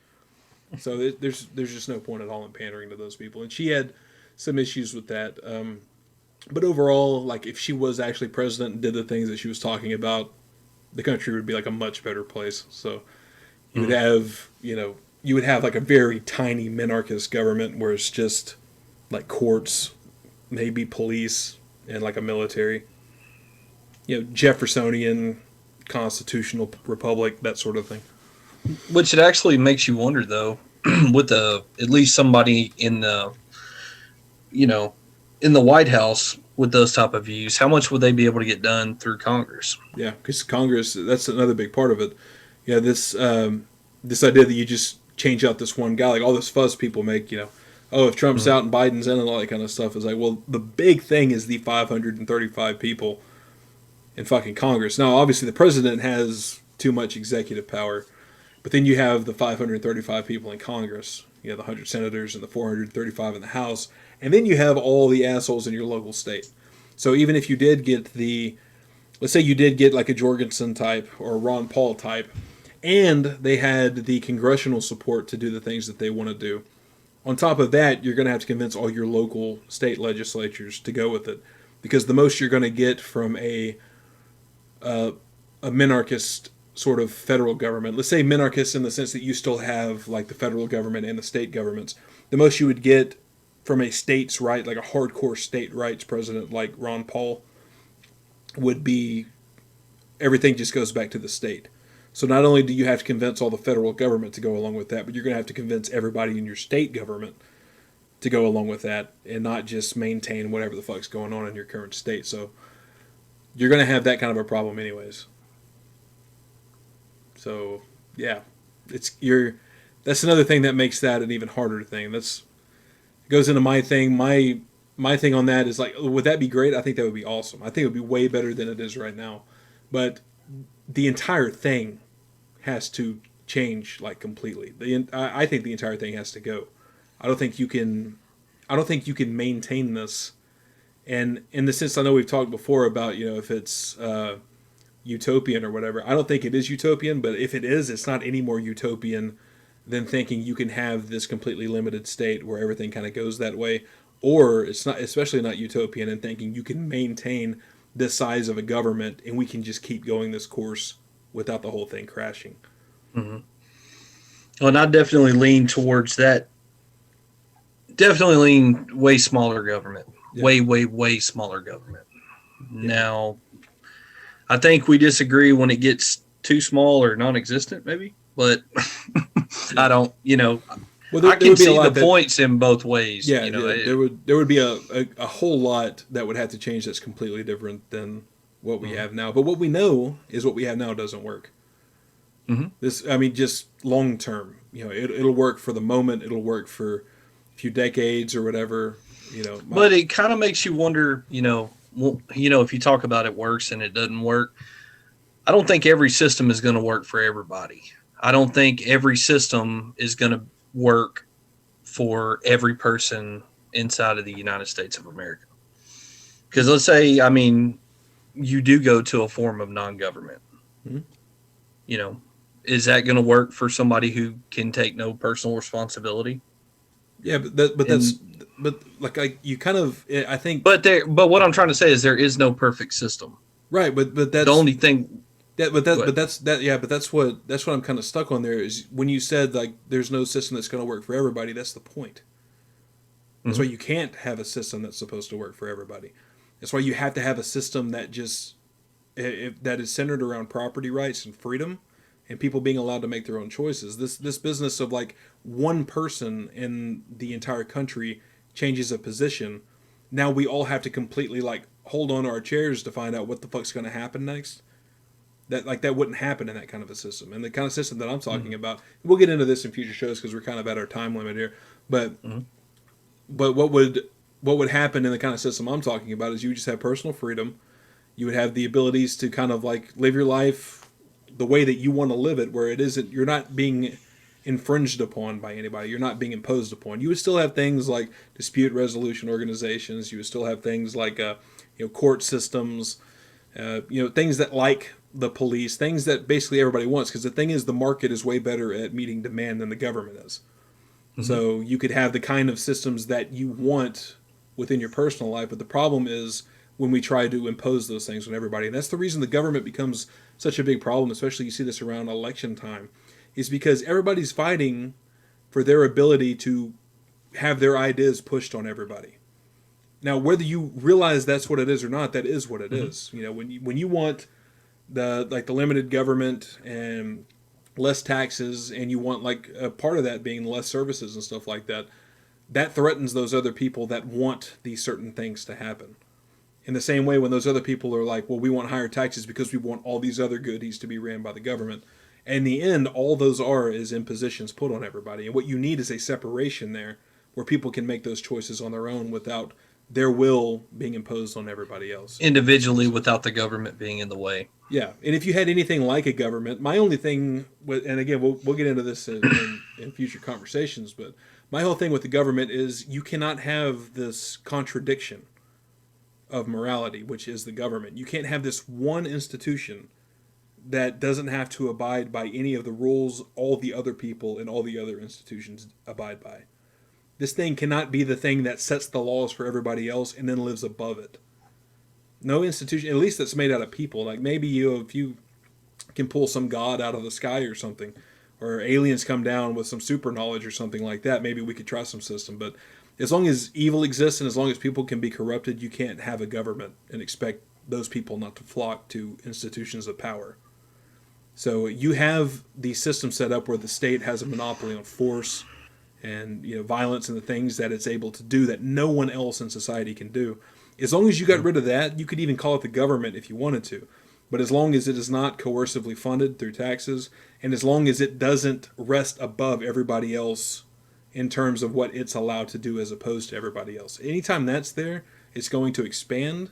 So there's just no point at all in pandering to those people. And she had some issues with that. But overall, like if she was actually president and did the things that she was talking about, the country would be like a much better place. So you would have, you would have like a very tiny minarchist government where it's just like courts, maybe police, and like a military. Jeffersonian constitutional republic, that sort of thing. Which it actually makes you wonder though, with at least somebody in the in the White House with those type of views, how much would they be able to get done through Congress? Yeah, because Congress, that's another big part of it. Yeah, this idea that you just change out this one guy, like all this fuss people make, oh, if Trump's out and Biden's in and all that kind of stuff, is like, well, the big thing is the 535 people in fucking Congress. Now, obviously, the president has too much executive power, but then you have the 535 people in Congress. You have the 100 senators and the 435 in the House, and then you have all the assholes in your local state. So even if you did get let's say you did get like a Jorgensen type or a Ron Paul type, and they had the congressional support to do the things that they want to do. On top of that, you're going to have to convince all your local state legislatures to go with it, because the most you're going to get from a minarchist sort of federal government, let's say minarchist in the sense that you still have like the federal government and the state governments, the most you would get from a states' right, like a hardcore state rights president like Ron Paul, would be everything just goes back to the state. So not only do you have to convince all the federal government to go along with that, but you're going to have to convince everybody in your state government to go along with that and not just maintain whatever the fuck's going on in your current state. So you're going to have that kind of a problem anyways. So yeah, that's another thing that makes that an even harder thing. That's goes into my thing. My thing on that is like, would that be great? I think that would be awesome. I think it would be way better than it is right now. But the entire thing has to change like completely. I think the entire thing has to go. I don't think you can. I don't think you can maintain this. And in the sense, I know we've talked before about if it's utopian or whatever. I don't think it is utopian, but if it is, it's not any more utopian than thinking you can have this completely limited state where everything kind of goes that way. Or it's not, especially not utopian, in thinking you can maintain this size of a government and we can just keep going this course without the whole thing crashing. Mm-hmm. Well, and I definitely lean towards that. Definitely lean way smaller government. Yeah. Way smaller government. Yeah. Now, I think we disagree when it gets too small or non-existent, maybe. But I don't, well, I can see the points in both ways. Yeah, there would be a whole lot that would have to change that's completely different than what we have now. But what we know is what we have now doesn't work. Mm-hmm. Just long term. It'll work for the moment. It'll work for a few decades or whatever. But it kind of makes you wonder. If you talk about it works and it doesn't work, I don't think every system is going to work for everybody. I don't think every system is going to work for every person inside of the United States of America. Because let's say, you do go to a form of non-government. Mm-hmm. Is that going to work for somebody who can take no personal responsibility? Yeah, but what I'm trying to say is there is no perfect system. Right, but that's the only thing. That's what I'm kind of stuck on there is when you said like there's no system that's going to work for everybody. That's the point. That's why you can't have a system that's supposed to work for everybody. That's why you have to have a system that that is centered around property rights and freedom, and people being allowed to make their own choices. This business of like one person in the entire country changes a position. Now we all have to completely like hold on to our chairs to find out what the fuck's going to happen next. That wouldn't happen in that kind of a system. And the kind of system that I'm talking about, we'll get into this in future shows because we're kind of at our time limit here. But what would happen in the kind of system I'm talking about is you just have personal freedom. You would have the abilities to kind of like live your life the way that you want to live it, where you're not being infringed upon by anybody. You're not being imposed upon. You would still have things like dispute resolution organizations. You would still have things like court systems. Things that like the police, things that basically everybody wants. Because the thing is, the market is way better at meeting demand than the government is. Mm-hmm. So you could have the kind of systems that you want within your personal life. But the problem is when we try to impose those things on everybody. And that's the reason the government becomes such a big problem, especially you see this around election time, is because everybody's fighting for their ability to have their ideas pushed on everybody. Now, whether you realize that's what it is or not, that is what it is. When you want the limited government and less taxes, and you want like a part of that being less services and stuff like that, that threatens those other people that want these certain things to happen. In the same way, when those other people are like, well, we want higher taxes because we want all these other goodies to be ran by the government. And in the end, all those is impositions put on everybody. And what you need is a separation there where people can make those choices on their own without their will being imposed on everybody else. Individually without the government being in the way. Yeah, and if you had anything like a government, my only thing with, and again, we'll get into this in future conversations, but my whole thing with the government is you cannot have this contradiction of morality, which is the government. You can't have this one institution that doesn't have to abide by any of the rules all the other people and all the other institutions abide by. This thing cannot be the thing that sets the laws for everybody else and then lives above it. No institution, at least that's made out of people. Like maybe if you can pull some god out of the sky or something, or aliens come down with some super knowledge or something like that, maybe we could try some system. But as long as evil exists and as long as people can be corrupted, you can't have a government and expect those people not to flock to institutions of power. So you have the system set up where the state has a monopoly on force and violence and the things that it's able to do that no one else in society can do. As long as you got rid of that, you could even call it the government if you wanted to. But as long as it is not coercively funded through taxes, and as long as it doesn't rest above everybody else in terms of what it's allowed to do as opposed to everybody else. Anytime that's there, it's going to expand,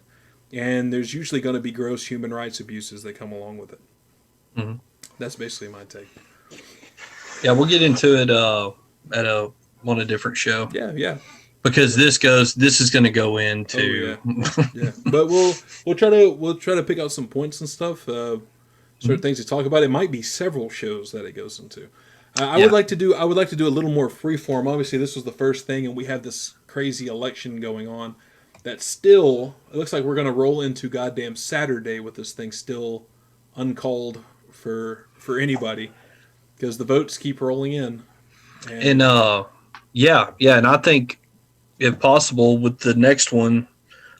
and there's usually going to be gross human rights abuses that come along with it. Mm-hmm. That's basically my take. Yeah, we'll get into it on a different show. Yeah. Because this is going to go into yeah. But we'll try to pick out some points and stuff, certain things to talk about. It might be several shows that it goes into. I would like to do a little more freeform. Obviously, this was the first thing, and we have this crazy election going on. That still, it looks like we're going to roll into goddamn Saturday with this thing still uncalled for anybody because the votes keep rolling in. And and I think, if possible, with the next one,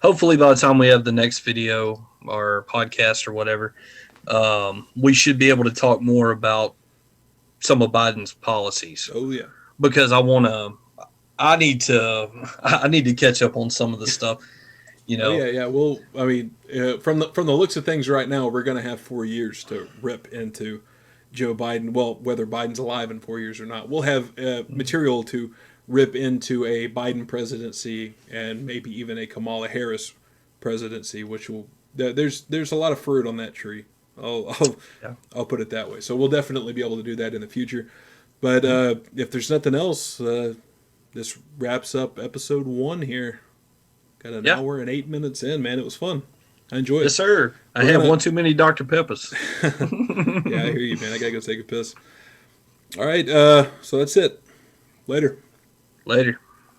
hopefully by the time we have the next video or podcast or whatever, we should be able to talk more about some of Biden's policies. Oh yeah, because I need to catch up on some of the stuff. Oh, yeah. Well, I mean, from the looks of things right now, we're going to have 4 years to rip into Joe Biden. Well, whether Biden's alive in 4 years or not, we'll have material to rip into a Biden presidency and maybe even a Kamala Harris presidency, which will there's a lot of fruit on that tree. I'll put it that way. So we'll definitely be able to do that in the future. But if there's nothing else, this wraps up episode 1 here. Got an hour and 8 minutes in, man. It was fun. I enjoyed it. Yes, sir. I had one too many Dr. Peppers. Yeah, I hear you, man. I gotta go take a piss. All right, so that's it. Later.